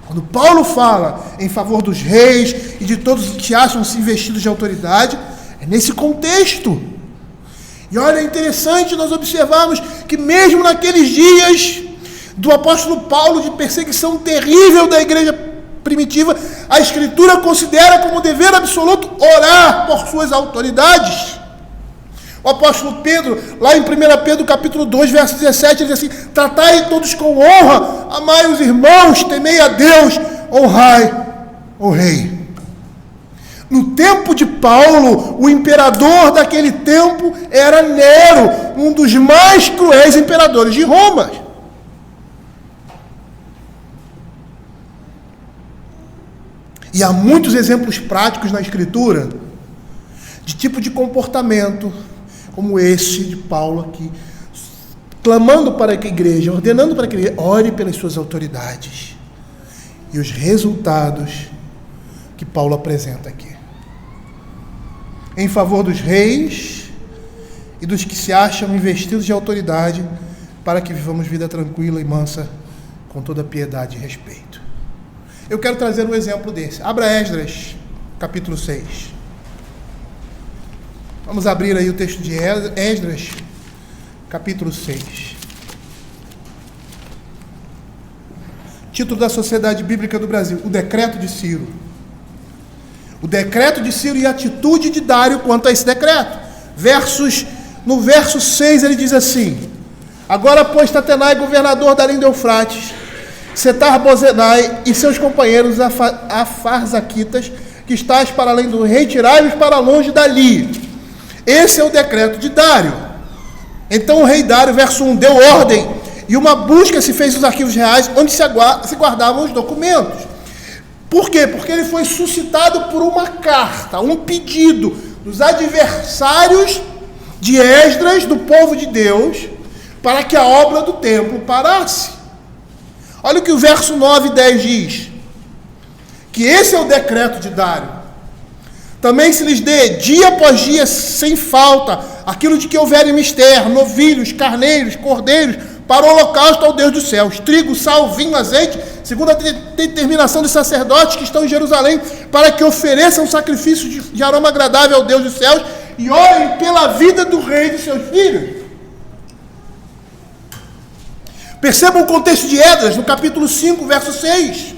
Quando Paulo fala em favor dos reis e de todos que acham-se investidos de autoridade, é nesse contexto. E olha, é interessante nós observarmos que mesmo naqueles dias do apóstolo Paulo, de perseguição terrível da igreja primitiva, a Escritura considera como dever absoluto orar por suas autoridades. O apóstolo Pedro, lá em 1 Pedro capítulo 2, verso 17, ele diz assim: tratai todos com honra, amai os irmãos, temei a Deus, honrai o rei. No tempo de Paulo, o imperador daquele tempo era Nero, um dos mais cruéis imperadores de Roma. E há muitos exemplos práticos na Escritura de tipo de comportamento como esse de Paulo aqui, clamando para que a igreja, ordenando para que a igreja ore pelas suas autoridades. E os resultados que Paulo apresenta aqui. Em favor dos reis e dos que se acham investidos de autoridade, para que vivamos vida tranquila e mansa, com toda piedade e respeito. Eu quero trazer um exemplo desse. Abra Esdras, capítulo 6. Vamos abrir aí o texto de Esdras, capítulo 6. Título da Sociedade Bíblica do Brasil: o decreto de Ciro. O decreto de Ciro e a atitude de Dário quanto a esse decreto. No verso 6 ele diz assim: agora, pois, Tatenai, governador da linha do Eufrates, Setar-Bozenai e seus companheiros afarzaquitas, que estáis para além do rei, tirai-os para longe dali. Esse é o decreto de Dário. Então o rei Dário, verso 1, deu ordem, e uma busca se fez nos arquivos reais, onde se guardavam os documentos. Por quê? Porque ele foi suscitado por uma carta, um pedido dos adversários de Esdras, do povo de Deus, para que a obra do templo parasse. Olha o que o verso 9 e 10 diz. Que esse é o decreto de Dário. Também se lhes dê, dia após dia, sem falta, aquilo de que houver mister, novilhos, carneiros, cordeiros, para o holocausto ao Deus dos céus, trigo, sal, vinho, azeite, segundo a determinação dos sacerdotes que estão em Jerusalém, para que ofereçam sacrifício de aroma agradável ao Deus dos céus, e orem pela vida do rei e de seus filhos. Percebam o contexto de Esdras, no capítulo 5, verso 6.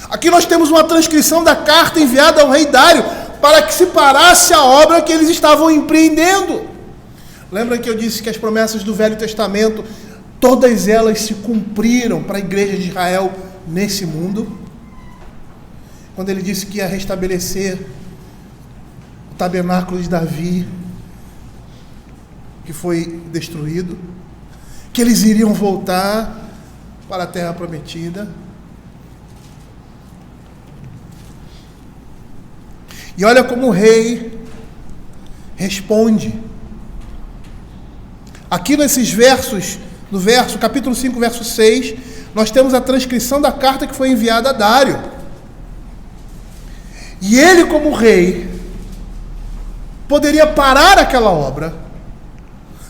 Aqui nós temos uma transcrição da carta enviada ao rei Dário, para que se parasse a obra que eles estavam empreendendo. Lembra que eu disse que as promessas do Velho Testamento, todas elas se cumpriram para a igreja de Israel nesse mundo? Quando ele disse que ia restabelecer o tabernáculo de Davi, que foi destruído, que eles iriam voltar para a terra prometida. E olha como o rei responde. Aqui nesses versos, no capítulo 5, verso 6, nós temos a transcrição da carta que foi enviada a Dário. E ele, como rei, poderia parar aquela obra,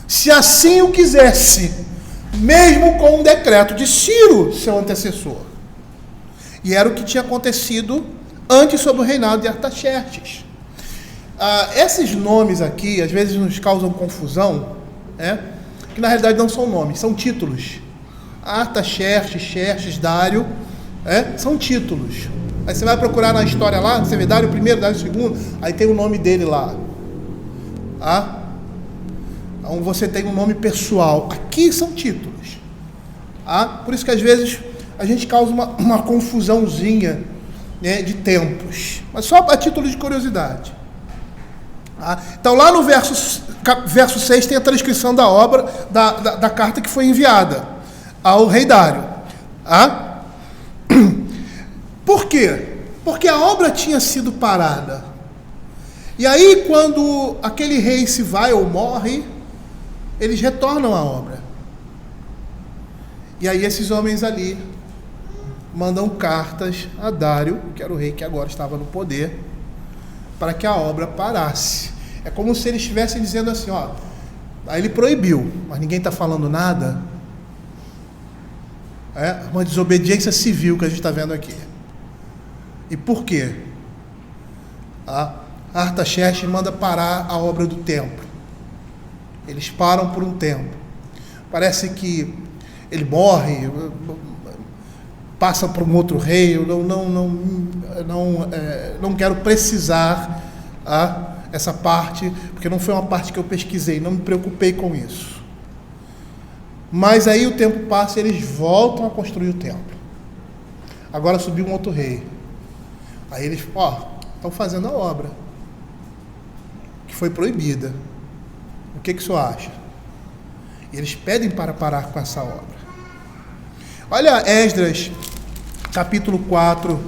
se assim o quisesse, mesmo com um decreto de Ciro, seu antecessor. E era o que tinha acontecido antes sob o reinado de Artaxerxes. Esses nomes aqui, às vezes nos causam confusão, que na realidade não são nomes, são títulos. Artaxerxes, Xerxes, Dário, são títulos. Aí você vai procurar na história lá, você vê Dário I, Dário II, aí tem o nome dele lá. Então você tem um nome pessoal. Aqui são títulos. Por isso que às vezes a gente causa uma confusãozinha, de tempos. Mas só a título de curiosidade. Então lá no verso 6 tem a transcrição da obra, da carta que foi enviada ao rei Dário. Por quê? Porque a obra tinha sido parada. E aí quando aquele rei se vai ou morre, eles retornam à obra. E aí esses homens ali mandam cartas a Dário, que era o rei que agora estava no poder, para que a obra parasse. É como se eles estivessem dizendo assim, aí ele proibiu, mas ninguém está falando nada. É uma desobediência civil que a gente está vendo aqui. E por quê? Artaxerxes manda parar a obra do templo. Eles param por um tempo. Parece que ele morre, passa para um outro rei. Eu não quero precisar essa parte, porque não foi uma parte que eu pesquisei, não me preocupei com isso. Mas aí o tempo passa e eles voltam a construir o templo. Agora subiu um outro rei. Aí eles, estão fazendo a obra, que foi proibida. O que o senhor acha? E eles pedem para parar com essa obra. Olha Esdras, capítulo 4.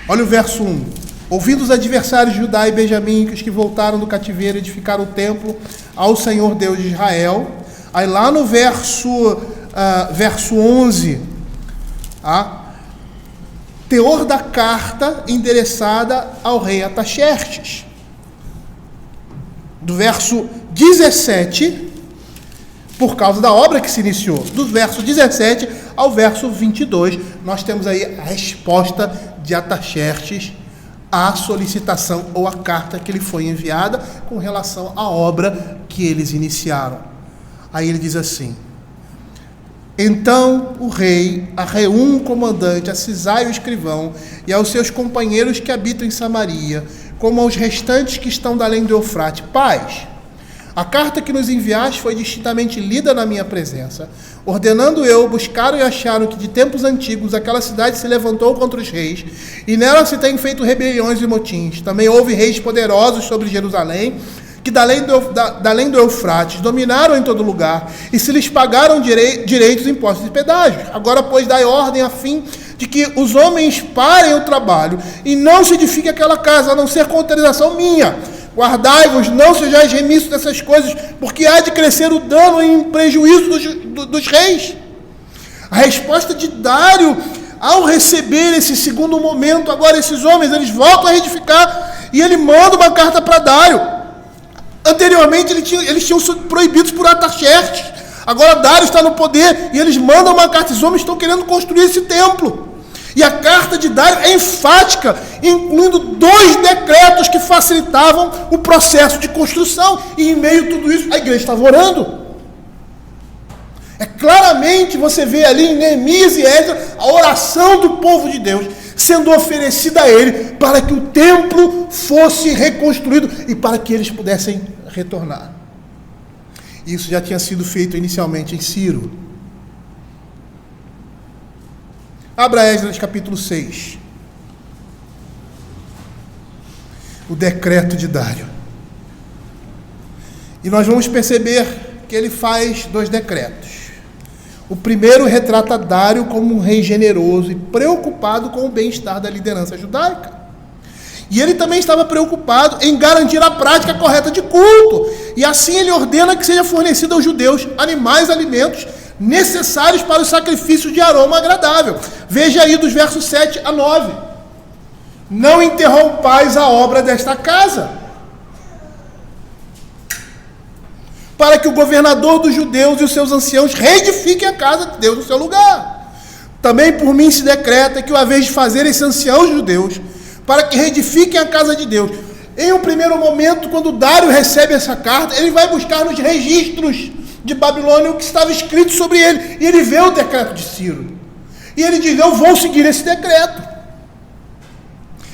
Olha o verso 1. Ouvindo os adversários de Judá e Benjamim, que os que voltaram do cativeiro edificaram o templo ao Senhor Deus de Israel. Aí lá no verso 11, teor da carta endereçada ao rei Artaxerxes. Do verso 17, por causa da obra que se iniciou, do verso 17 ao verso 22, nós temos aí a resposta de Artaxerxes à solicitação ou à carta que lhe foi enviada com relação à obra que eles iniciaram. Aí ele diz assim: então o rei arreúne o comandante, a Sisai o escrivão, e aos seus companheiros que habitam em Samaria, como aos restantes que estão da além do Eufrate, paz. A carta que nos enviaste foi distintamente lida na minha presença, ordenando eu, buscaram e acharam que de tempos antigos aquela cidade se levantou contra os reis, e nela se têm feito rebeliões e motins. Também houve reis poderosos sobre Jerusalém, que da além do Eufrates dominaram em todo lugar, e se lhes pagaram direitos, impostos e pedágios. Agora, pois, dai ordem a fim de que os homens parem o trabalho, e não se edifique aquela casa, a não ser com autorização minha. Guardai-vos, não sejais remissos dessas coisas, porque há de crescer o dano em prejuízo dos reis. A resposta de Dário, ao receber esse segundo momento, agora esses homens, eles voltam a reedificar, e ele manda uma carta para Dário. Anteriormente, eles tinham sido proibidos por Artaxerxes. Agora Dário está no poder, e eles mandam uma carta. Esses homens estão querendo construir esse templo. E a carta de Dário é enfática, incluindo 2 decretos que facilitavam o processo de construção. E em meio a tudo isso, a igreja estava orando. Claramente você vê ali em Neemias e Esdras a oração do povo de Deus sendo oferecida a ele para que o templo fosse reconstruído e para que eles pudessem retornar. Isso já tinha sido feito inicialmente em Ciro. Abra Esdras capítulo 6. O decreto de Dário. E nós vamos perceber que ele faz 2 decretos. O primeiro retrata Dário como um rei generoso e preocupado com o bem-estar da liderança judaica. E ele também estava preocupado em garantir a prática correta de culto. E assim ele ordena que seja fornecido aos judeus animais, alimentos necessários para o sacrifício de aroma agradável. Veja aí dos versos 7 a 9. Não interrompais a obra desta casa, para que o governador dos judeus e os seus anciãos reedifiquem a casa de Deus no seu lugar. Também por mim se decreta que, uma vez de fazer esses anciãos judeus, para que reedifiquem a casa de Deus. Em um primeiro momento, quando Dário recebe essa carta, ele vai buscar nos registros de Babilônia o que estava escrito sobre ele, e ele vê o decreto de Ciro. E ele diz, eu vou seguir esse decreto.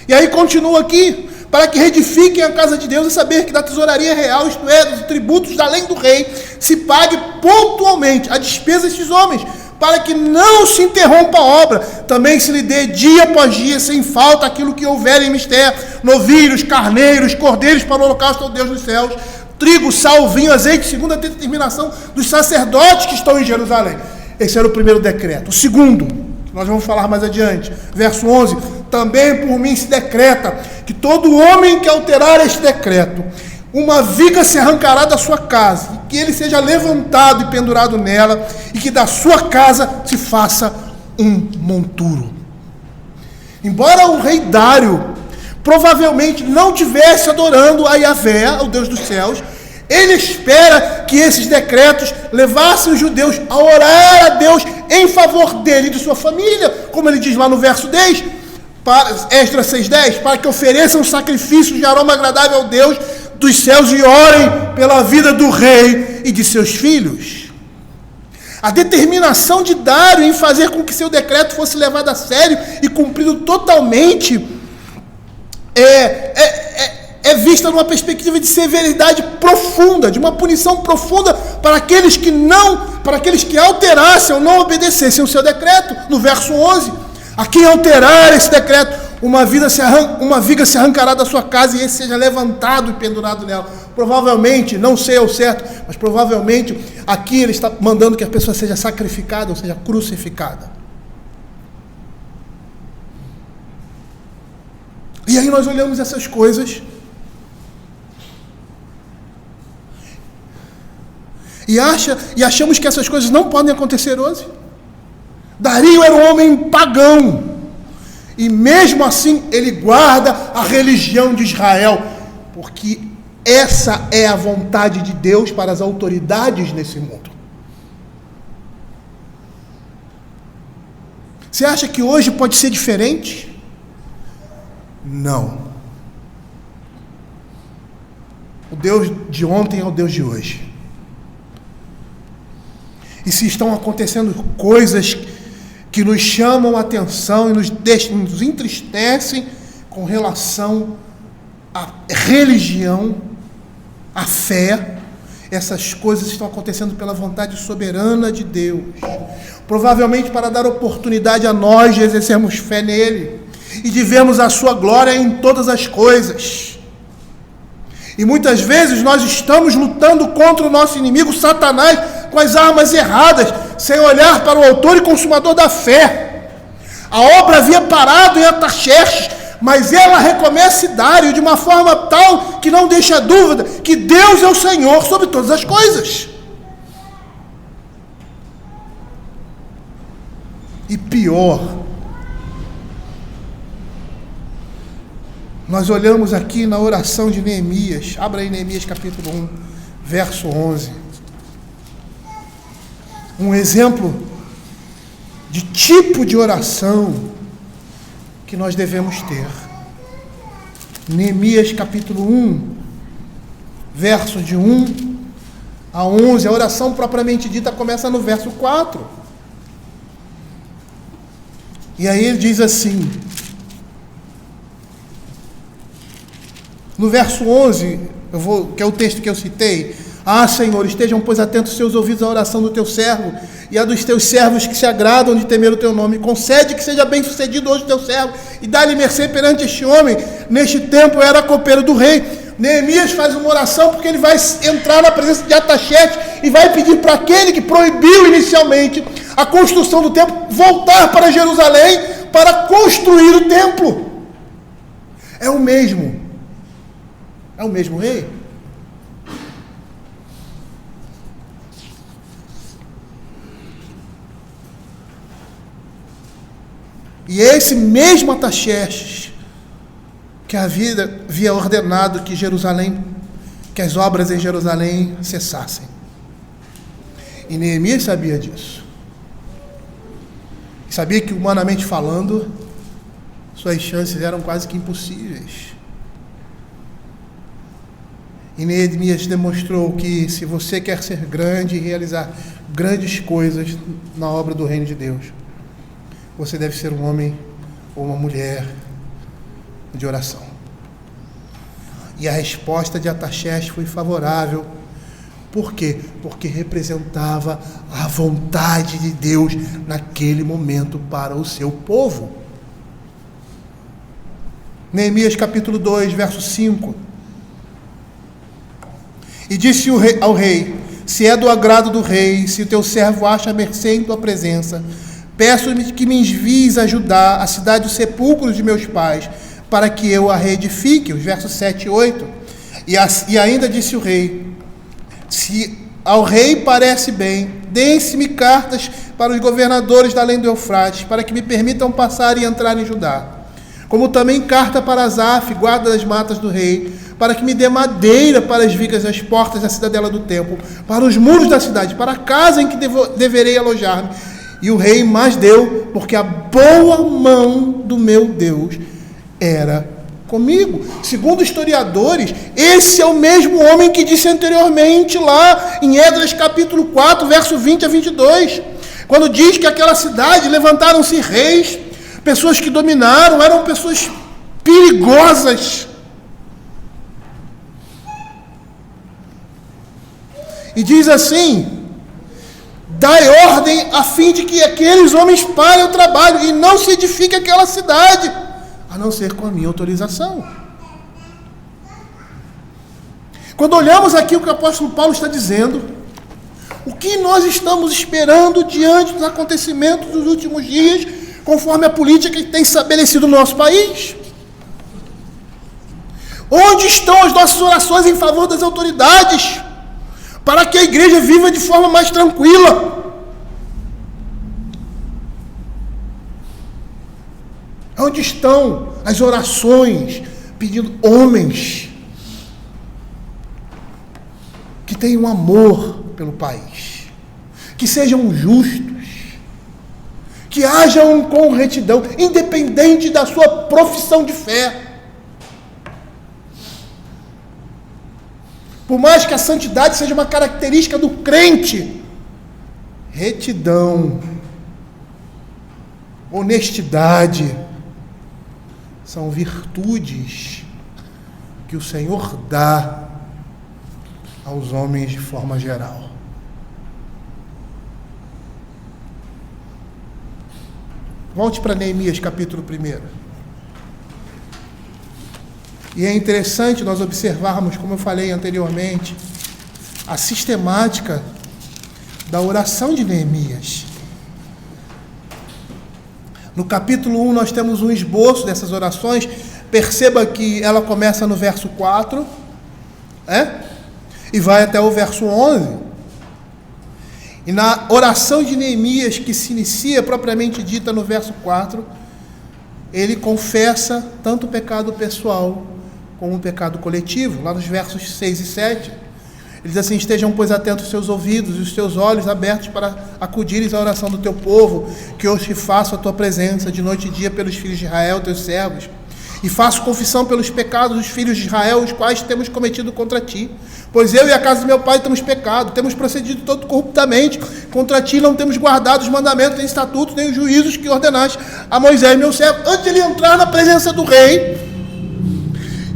E aí continua aqui, para que reedifiquem a casa de Deus, e saber que da tesouraria real, isto é, dos tributos da além do rei, se pague pontualmente a despesa destes homens, para que não se interrompa a obra. Também se lhe dê dia após dia, sem falta, aquilo que houver em mistério, novilhos, carneiros, cordeiros para o holocausto ao Deus dos céus, trigo, sal, vinho, azeite, segundo a determinação dos sacerdotes que estão em Jerusalém. Esse era o primeiro decreto. O segundo, nós vamos falar mais adiante, verso 11, também por mim se decreta que todo homem que alterar este decreto, uma viga se arrancará da sua casa, e que ele seja levantado e pendurado nela, e que da sua casa se faça um monturo. Embora o rei Dário provavelmente não estivesse adorando a Yahvé, o Deus dos céus, ele espera que esses decretos levassem os judeus a orar a Deus em favor dele e de sua família, como ele diz lá no verso 10, Esdras 6:10, para que ofereçam sacrifícios de aroma agradável ao Deus dos céus e orem pela vida do rei e de seus filhos. A determinação de Dário em fazer com que seu decreto fosse levado a sério e cumprido totalmente é vista numa perspectiva de severidade profunda, de uma punição profunda para aqueles que alterassem ou não obedecessem o seu decreto. No verso 11, a quem alterar esse decreto, uma viga se arrancará da sua casa, e esse seja levantado e pendurado nela. Provavelmente, não sei ao certo, mas provavelmente aqui ele está mandando que a pessoa seja sacrificada, ou seja, crucificada. E aí nós olhamos essas coisas e achamos que essas coisas não podem acontecer hoje. Dário era um homem pagão, e mesmo assim ele guarda a religião de Israel, porque essa é a vontade de Deus para as autoridades nesse mundo. Você acha que hoje pode ser diferente? Não. O Deus de ontem é o Deus de hoje. E se estão acontecendo coisas que nos chamam a atenção e nos entristecem com relação à religião, à fé, essas coisas estão acontecendo pela vontade soberana de Deus, provavelmente para dar oportunidade a nós de exercermos fé nele e de vermos a sua glória em todas as coisas. E muitas vezes nós estamos lutando contra o nosso inimigo Satanás com as armas erradas, sem olhar para o autor e consumador da fé. A obra havia parado em Artaxerxes, mas ela recomeça em Dário de uma forma tal que não deixa dúvida que Deus é o Senhor sobre todas as coisas. E pior, nós olhamos aqui na oração de Neemias. Abra aí Neemias capítulo 1, verso 11. Um exemplo de tipo de oração que nós devemos ter. Neemias capítulo 1, verso de 1 a 11. A oração propriamente dita começa no verso 4. E aí ele diz assim, no verso 11, que é o texto que eu citei: Ah, Senhor, estejam, pois, atentos os seus ouvidos à oração do teu servo e a dos teus servos que se agradam de temer o teu nome. Concede que seja bem sucedido hoje o teu servo e dá-lhe mercê perante este homem. Neste tempo eu era copeiro do rei. Neemias faz uma oração porque ele vai entrar na presença de Artaxerxes e vai pedir para aquele que proibiu inicialmente a construção do templo voltar para Jerusalém para construir o templo. É o mesmo rei. E esse mesmo Artaxerxes que havia ordenado que as obras em Jerusalém cessassem. E Neemias sabia disso. Sabia que, humanamente falando, suas chances eram quase que impossíveis. E Neemias demonstrou que, se você quer ser grande e realizar grandes coisas na obra do reino de Deus, você deve ser um homem ou uma mulher de oração. E a resposta de Artaxerxes foi favorável. Por quê? Porque representava a vontade de Deus naquele momento para o seu povo. Neemias capítulo 2, verso 5. E disse ao rei: Se é do agrado do rei, se o teu servo acha mercê em tua presença, peço-me que me envies a Judá, a cidade dos sepulcros de meus pais, para que eu a reedifique. Os versos 7 e 8. E ainda disse o rei: Se ao rei parece bem, deem-se-me cartas para os governadores da além do Eufrates, para que me permitam passar e entrar em Judá. Como também carta para Asaf, guarda das matas do rei, para que me dê madeira para as vigas das portas da cidadela do templo, para os muros da cidade, para a casa em que deverei alojar-me. E o rei mais deu, porque a boa mão do meu Deus era comigo. Segundo historiadores, esse é o mesmo homem que disse anteriormente lá em Esdras capítulo 4, verso 20 a 22, quando diz que aquela cidade levantaram-se reis, pessoas que dominaram, eram pessoas perigosas. E diz assim: dai ordem a fim de que aqueles homens parem o trabalho e não se edifique aquela cidade, a não ser com a minha autorização. Quando olhamos aqui o que o apóstolo Paulo está dizendo, o que nós estamos esperando diante dos acontecimentos dos últimos dias, conforme a política que tem estabelecido no nosso país? Onde estão as nossas orações em favor das autoridades, para que a igreja viva de forma mais tranquila? Onde estão as orações pedindo homens que tenham amor pelo país, que sejam justos, que hajam com retidão, independente da sua profissão de fé? Por mais que a santidade seja uma característica do crente, retidão, honestidade, são virtudes que o Senhor dá aos homens de forma geral. Volte para Neemias, capítulo 1. E é interessante nós observarmos, como eu falei anteriormente, a sistemática da oração de Neemias. No capítulo 1 nós temos um esboço dessas orações. Perceba que ela começa no verso 4, e vai até o verso 11. E na oração de Neemias, que se inicia propriamente dita no verso 4, ele confessa tanto o pecado pessoal como o pecado coletivo. Lá nos versos 6 e 7, ele diz assim: estejam, pois, atentos os seus ouvidos e os teus olhos abertos para acudires à oração do teu povo, que hoje faço a tua presença de noite e dia pelos filhos de Israel, teus servos, e faço confissão pelos pecados dos filhos de Israel, os quais temos cometido contra ti. Pois eu e a casa do meu pai temos pecado, temos procedido todo corruptamente contra ti, não temos guardado os mandamentos, nem estatutos, nem os juízos que ordenaste a Moisés, meu servo. Antes de ele entrar na presença do rei,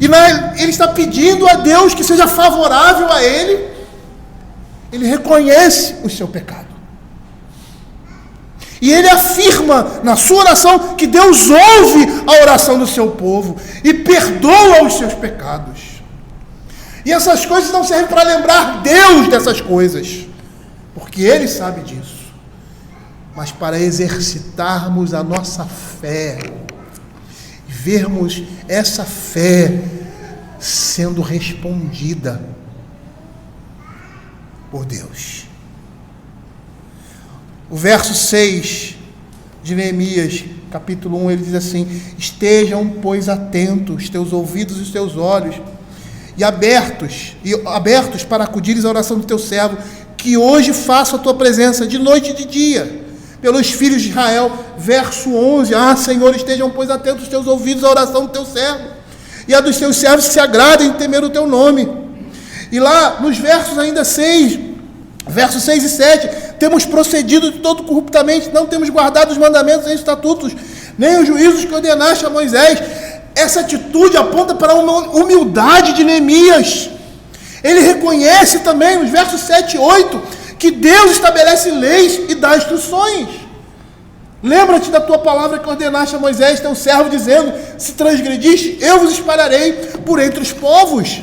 ele está pedindo a Deus que seja favorável a ele. Ele reconhece o seu pecado. E ele afirma na sua oração que Deus ouve a oração do seu povo e perdoa os seus pecados. E essas coisas não servem para lembrar Deus dessas coisas, porque Ele sabe disso, mas para exercitarmos a nossa fé, e vermos essa fé sendo respondida por Deus. O verso 6 de Neemias, capítulo 1, ele diz assim: estejam, pois, atentos os teus ouvidos e os teus olhos, e abertos para acudires à oração do teu servo, que hoje faço a tua presença de noite e de dia, pelos filhos de Israel. Verso 11, Senhor, estejam, pois, atentos os teus ouvidos à oração do teu servo, e a dos teus servos que se agradem em temer o teu nome. E lá, nos versos ainda 6, versos 6 e 7, temos procedido de todo corruptamente, não temos guardado os mandamentos nem os estatutos, nem os juízos que ordenaste a Moisés. Essa atitude aponta para uma humildade de Neemias. Ele reconhece também, nos versos 7 e 8, que Deus estabelece leis e dá instruções. Lembra-te da tua palavra que ordenaste a Moisés, teu servo, dizendo: se transgrediste, eu vos espalharei por entre os povos.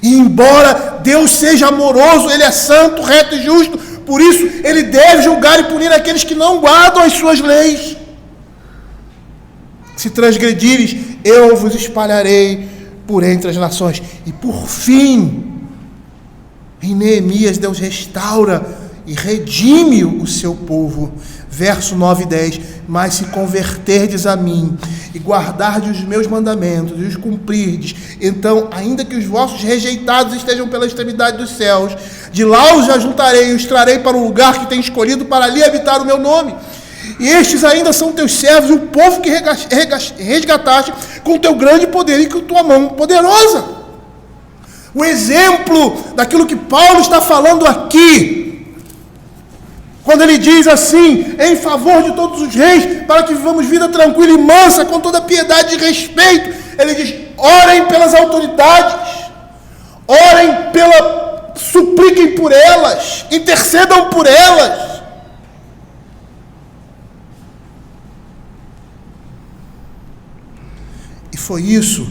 E embora Deus seja amoroso, Ele é santo, reto e justo, por isso Ele deve julgar e punir aqueles que não guardam as suas leis. Se transgredires, eu vos espalharei por entre as nações. E por fim, em Neemias, Deus restaura e redime o seu povo. Verso 9 e 10, mas se converterdes a mim, e guardardes os meus mandamentos, e os cumprirdes, então, ainda que os vossos rejeitados estejam pela extremidade dos céus, de lá os ajuntarei e os trarei para o lugar que tenho escolhido para ali habitar o meu nome. E estes ainda são teus servos, o povo que resgataste com teu grande poder e com tua mão poderosa. O exemplo daquilo que Paulo está falando aqui, quando ele diz assim: em favor de todos os reis, para que vivamos vida tranquila e mansa, com toda piedade e respeito, ele diz: orem pelas autoridades, supliquem por elas, intercedam por elas. E foi isso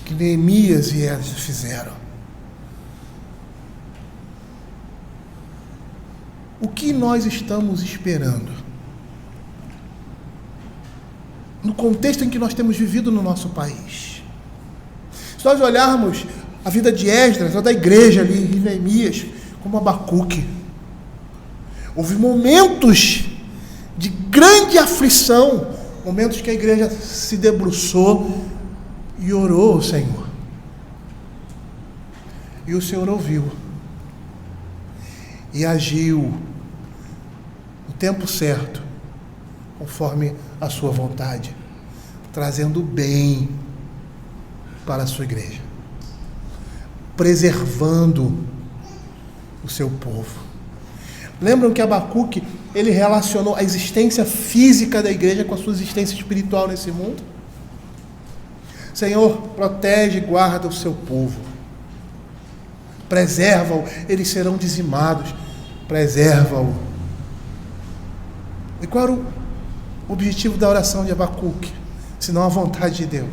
que Neemias e Esdras fizeram. O que nós estamos esperando? No contexto em que nós temos vivido no nosso país. Se nós olharmos a vida de Esdras, ou da igreja ali em Neemias, como Abacuque, houve momentos de grande aflição, momentos que a igreja se debruçou e orou ao Senhor. E o Senhor ouviu e agiu no tempo certo, conforme a sua vontade, trazendo bem para a sua igreja, preservando o seu povo. Lembram que Abacuque, ele relacionou a existência física da igreja com a sua existência espiritual nesse mundo? Senhor, protege e guarda o seu povo. Preserva-o, eles serão dizimados. Preserva-o. E qual era o objetivo da oração de Abacuque? Senão a vontade de Deus.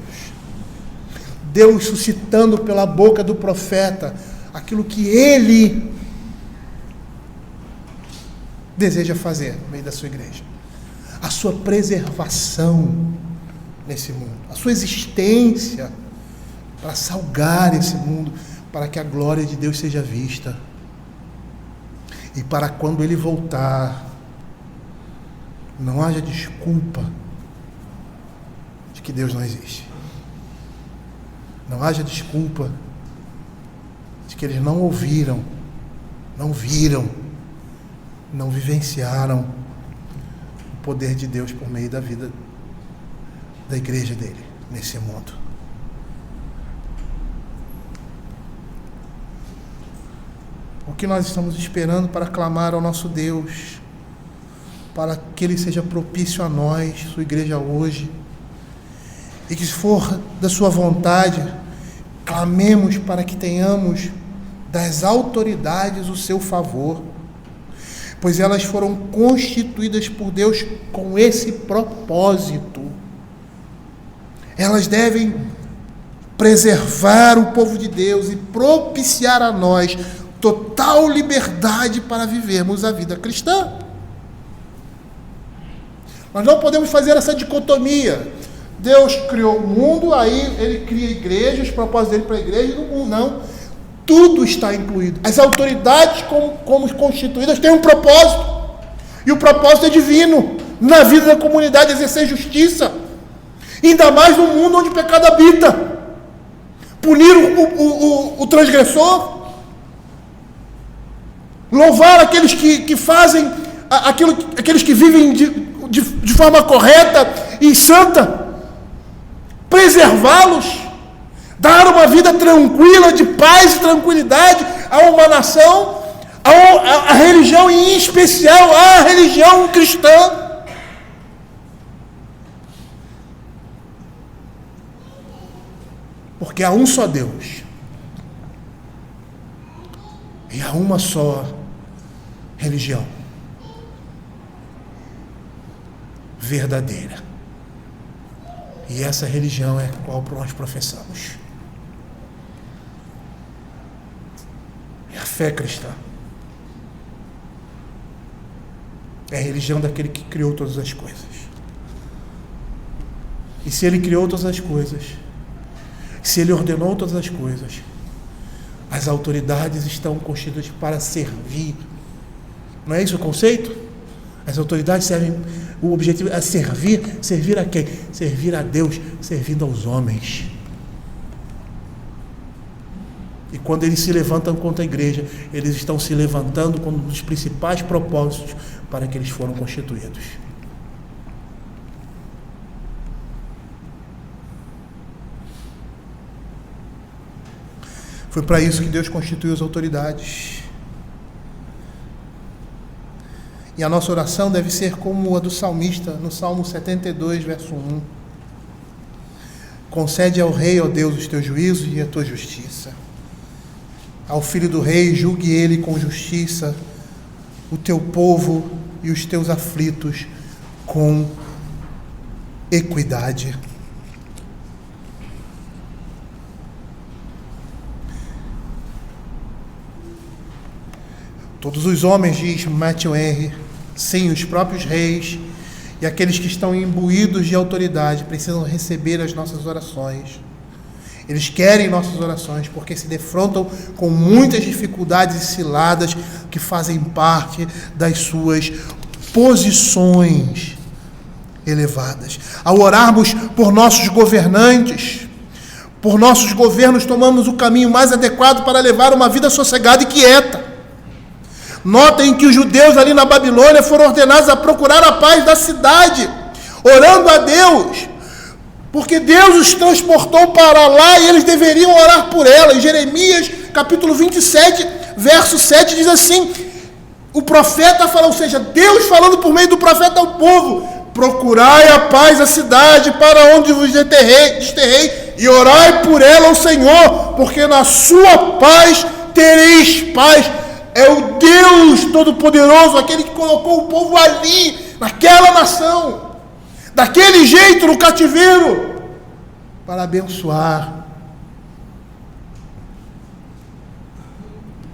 Deus suscitando pela boca do profeta aquilo que ele deseja fazer no meio da sua igreja. A sua preservação nesse mundo, a sua existência para salgar esse mundo, para que a glória de Deus seja vista. E para quando ele voltar, não haja desculpa de que Deus não existe. Não haja desculpa de que eles não ouviram, não viram, não vivenciaram o poder de Deus por meio da vida da igreja dele nesse mundo. O que nós estamos esperando para clamar ao nosso Deus, para que Ele seja propício a nós, sua igreja hoje, e que se for da sua vontade, clamemos para que tenhamos das autoridades o seu favor, pois elas foram constituídas por Deus com esse propósito. Elas devem preservar o povo de Deus e propiciar a nós total liberdade para vivermos a vida cristã. Nós não podemos fazer essa dicotomia. Deus criou o mundo, aí Ele cria a igreja, os propósitos dele para a igreja e no mundo. Não. Tudo está incluído. As autoridades, como constituídas, têm um propósito. E o propósito é divino. Na vida da comunidade, exercer justiça. Ainda mais no mundo onde o pecado habita. Punir o transgressor. Louvar aqueles que fazem aqueles que vivem de forma correta e santa. Preservá-los. Dar uma vida tranquila, de paz e tranquilidade a uma nação, a religião, e em especial a religião cristã. Porque há um só Deus. E há uma só religião verdadeira. E essa religião é a qual nós professamos. É a fé cristã. É a religião daquele que criou todas as coisas. E se Ele criou todas as coisas, se Ele ordenou todas as coisas, as autoridades estão constituídas para servir. Não é isso o conceito? As autoridades servem, o objetivo é servir. Servir a quem? Servir a Deus, servindo aos homens. E quando eles se levantam contra a igreja, eles estão se levantando com um dos principais propósitos para que eles foram constituídos. Foi para isso que Deus constituiu as autoridades. E a nossa oração deve ser como a do salmista, no Salmo 72, verso 1. Concede ao rei, ó Deus, os teus juízos e a tua justiça. Ao filho do rei, julgue ele com justiça, o teu povo e os teus aflitos com equidade. Todos os homens, diz Matthew Henry, sim, os próprios reis e aqueles que estão imbuídos de autoridade precisam receber as nossas orações. Eles querem nossas orações porque se defrontam com muitas dificuldades e ciladas que fazem parte das suas posições elevadas. Ao orarmos por nossos governantes, por nossos governos, tomamos o caminho mais adequado para levar uma vida sossegada e quieta. Notem que os judeus ali na Babilônia foram ordenados a procurar a paz da cidade, orando a Deus, porque Deus os transportou para lá e eles deveriam orar por ela. Em Jeremias, capítulo 27, verso 7, diz assim, o profeta fala, ou seja, Deus falando por meio do profeta ao povo, procurai a paz da cidade para onde vos desterrei, e orai por ela ao Senhor, porque na sua paz tereis paz. É o Deus Todo-Poderoso, aquele que colocou o povo ali, naquela nação, daquele jeito no cativeiro, para abençoar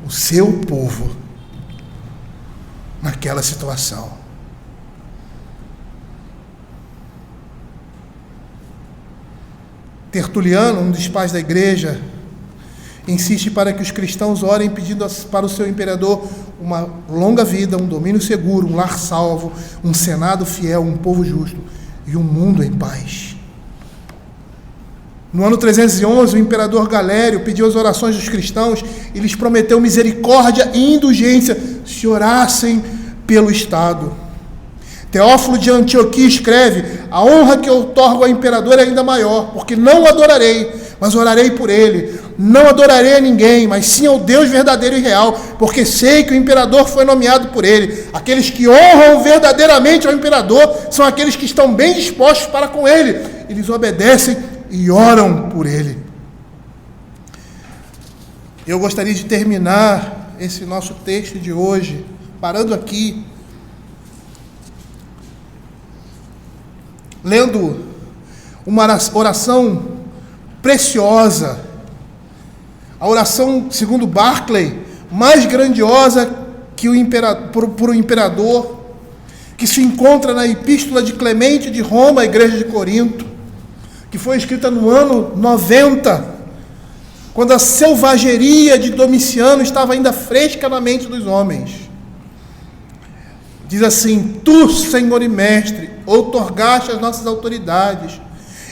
o seu povo naquela situação. Tertuliano, um dos pais da igreja, insiste para que os cristãos orem pedindo para o seu imperador uma longa vida, um domínio seguro, um lar salvo, um senado fiel, um povo justo e um mundo em paz. No ano 311, o imperador Galério pediu as orações dos cristãos e lhes prometeu misericórdia e indulgência se orassem pelo Estado. Teófilo de Antioquia escreve: a honra que eu otorgo ao imperador é ainda maior, porque não o adorarei, mas orarei por ele. Não adorarei a ninguém, mas sim ao Deus verdadeiro e real, porque sei que o imperador foi nomeado por ele. Aqueles que honram verdadeiramente ao imperador são aqueles que estão bem dispostos para com ele. Eles obedecem e oram por ele. Eu gostaria de terminar esse nosso texto de hoje, parando aqui, lendo uma oração preciosa, a oração, segundo Barclay, mais grandiosa que por um imperador, que se encontra na Epístola de Clemente de Roma, à igreja de Corinto, que foi escrita no ano 90, quando a selvageria de Domiciano estava ainda fresca na mente dos homens. Diz assim: tu, Senhor e Mestre, outorgaste às nossas autoridades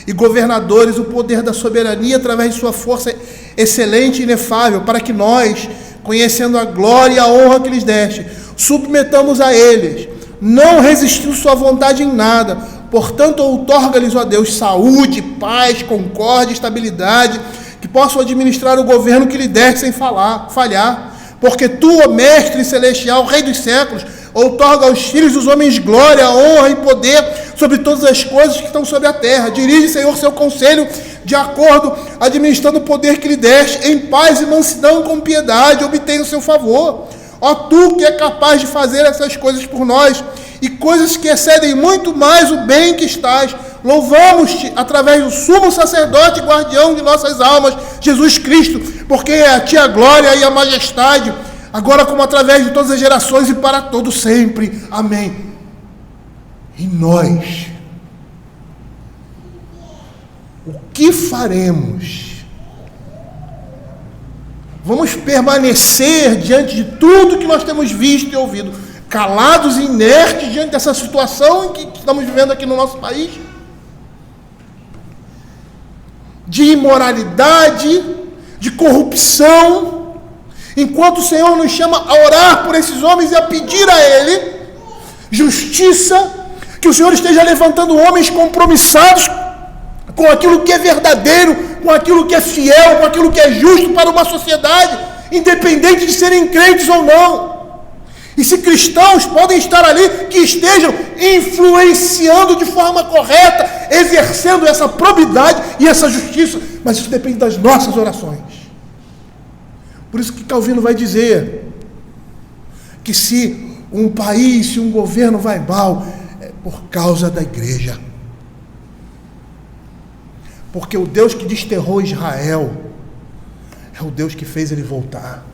e governadores o poder da soberania através de sua força excelente e inefável, para que nós, conhecendo a glória e a honra que lhes deste, submetamos a eles, não resistiu sua vontade em nada. Portanto, outorga-lhes, ó Deus, saúde, paz, concórdia, estabilidade, que possam administrar o governo que lhe deste sem falhar. Porque tu, ó Mestre celestial, Rei dos séculos, outorga aos filhos dos homens glória, honra e poder sobre todas as coisas que estão sobre a terra. Dirige, Senhor, seu conselho de acordo, administrando o poder que lhe deste, em paz e mansidão com piedade, obtém o seu favor. Ó tu que é capaz de fazer essas coisas por nós, e coisas que excedem muito mais o bem que estás, louvamos-te através do sumo sacerdote e guardião de nossas almas, Jesus Cristo, porque é a ti a glória e a majestade, agora como através de todas as gerações e para todo sempre. Amém. E nós, o que faremos? Vamos permanecer diante de tudo que nós temos visto e ouvido, calados e inertes diante dessa situação em que estamos vivendo aqui no nosso país? De imoralidade, de corrupção, enquanto o Senhor nos chama a orar por esses homens e a pedir a Ele justiça, que o Senhor esteja levantando homens compromissados com aquilo que é verdadeiro, com aquilo que é fiel, com aquilo que é justo para uma sociedade, independente de serem crentes ou não. E se cristãos podem estar ali, que estejam influenciando de forma correta, exercendo essa probidade e essa justiça, mas isso depende das nossas orações. Por isso que Calvino vai dizer que se um país, se um governo vai mal, é por causa da igreja. Porque o Deus que desterrou Israel é o Deus que fez ele voltar.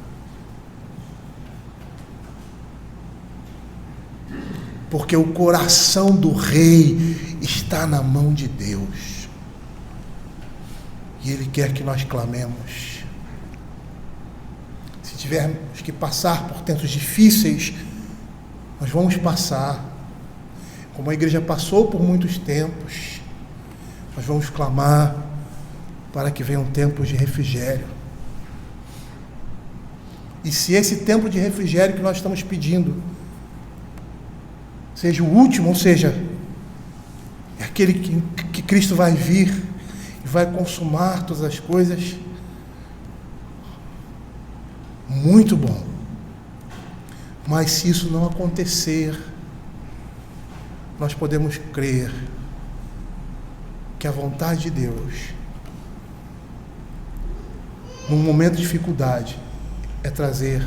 Porque o coração do rei está na mão de Deus. E Ele quer que nós clamemos. Se tivermos que passar por tempos difíceis, nós vamos passar. Como a igreja passou por muitos tempos, nós vamos clamar para que venham tempos de refrigério. E se esse tempo de refrigério que nós estamos pedindo seja o último, ou seja, é aquele que Cristo vai vir e vai consumar todas as coisas, muito bom. Mas se isso não acontecer, nós podemos crer que a vontade de Deus num momento de dificuldade, é trazer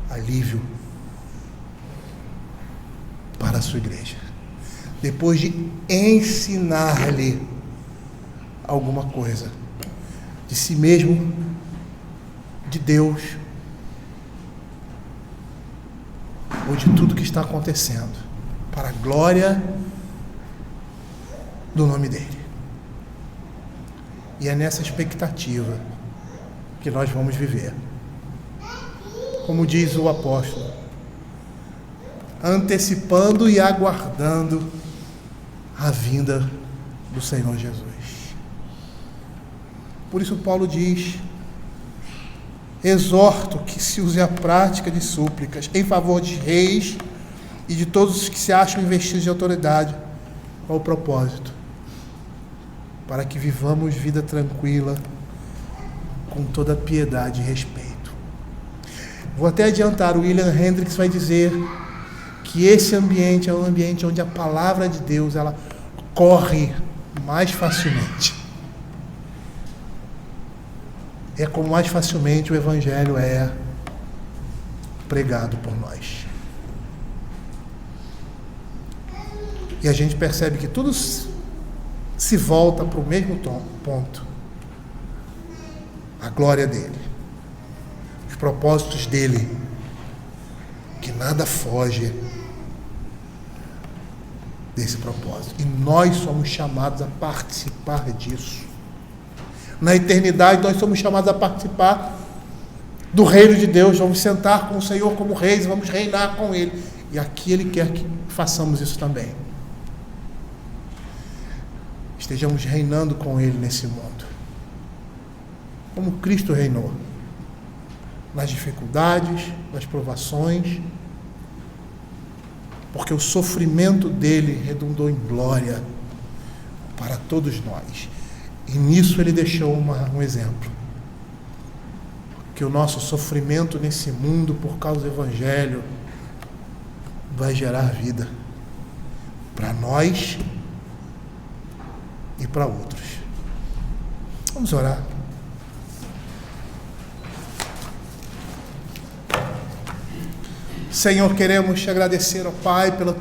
alívio para a sua igreja. Depois de ensinar-lhe alguma coisa de si mesmo, de Deus, ou de tudo que está acontecendo, para a glória do nome dele. E é nessa expectativa que nós vamos viver. Como diz o apóstolo, antecipando e aguardando a vinda do Senhor Jesus. Por isso Paulo diz: exorto que se use a prática de súplicas em favor de reis e de todos os que se acham investidos de autoridade. Qual o propósito? Para que vivamos vida tranquila, com toda piedade e respeito. Vou até adiantar, o William Hendricks vai dizer que esse ambiente é um ambiente onde a palavra de Deus ela corre mais facilmente. É como mais facilmente o Evangelho é pregado por nós. E a gente percebe que tudo se volta para o mesmo ponto. A glória dele. Os propósitos dele. Que nada foge desse propósito. E nós somos chamados a participar disso. Na eternidade nós somos chamados a participar do reino de Deus. Vamos sentar com o Senhor como reis, vamos reinar com Ele. E aqui Ele quer que façamos isso também. Estejamos reinando com Ele nesse mundo. Como Cristo reinou. Nas dificuldades, nas provações. Porque o sofrimento dele redundou em glória para todos nós. E nisso ele deixou um exemplo. Que o nosso sofrimento nesse mundo, por causa do Evangelho, vai gerar vida para nós e para outros. Vamos orar. Senhor, queremos te agradecer, ó Pai, pela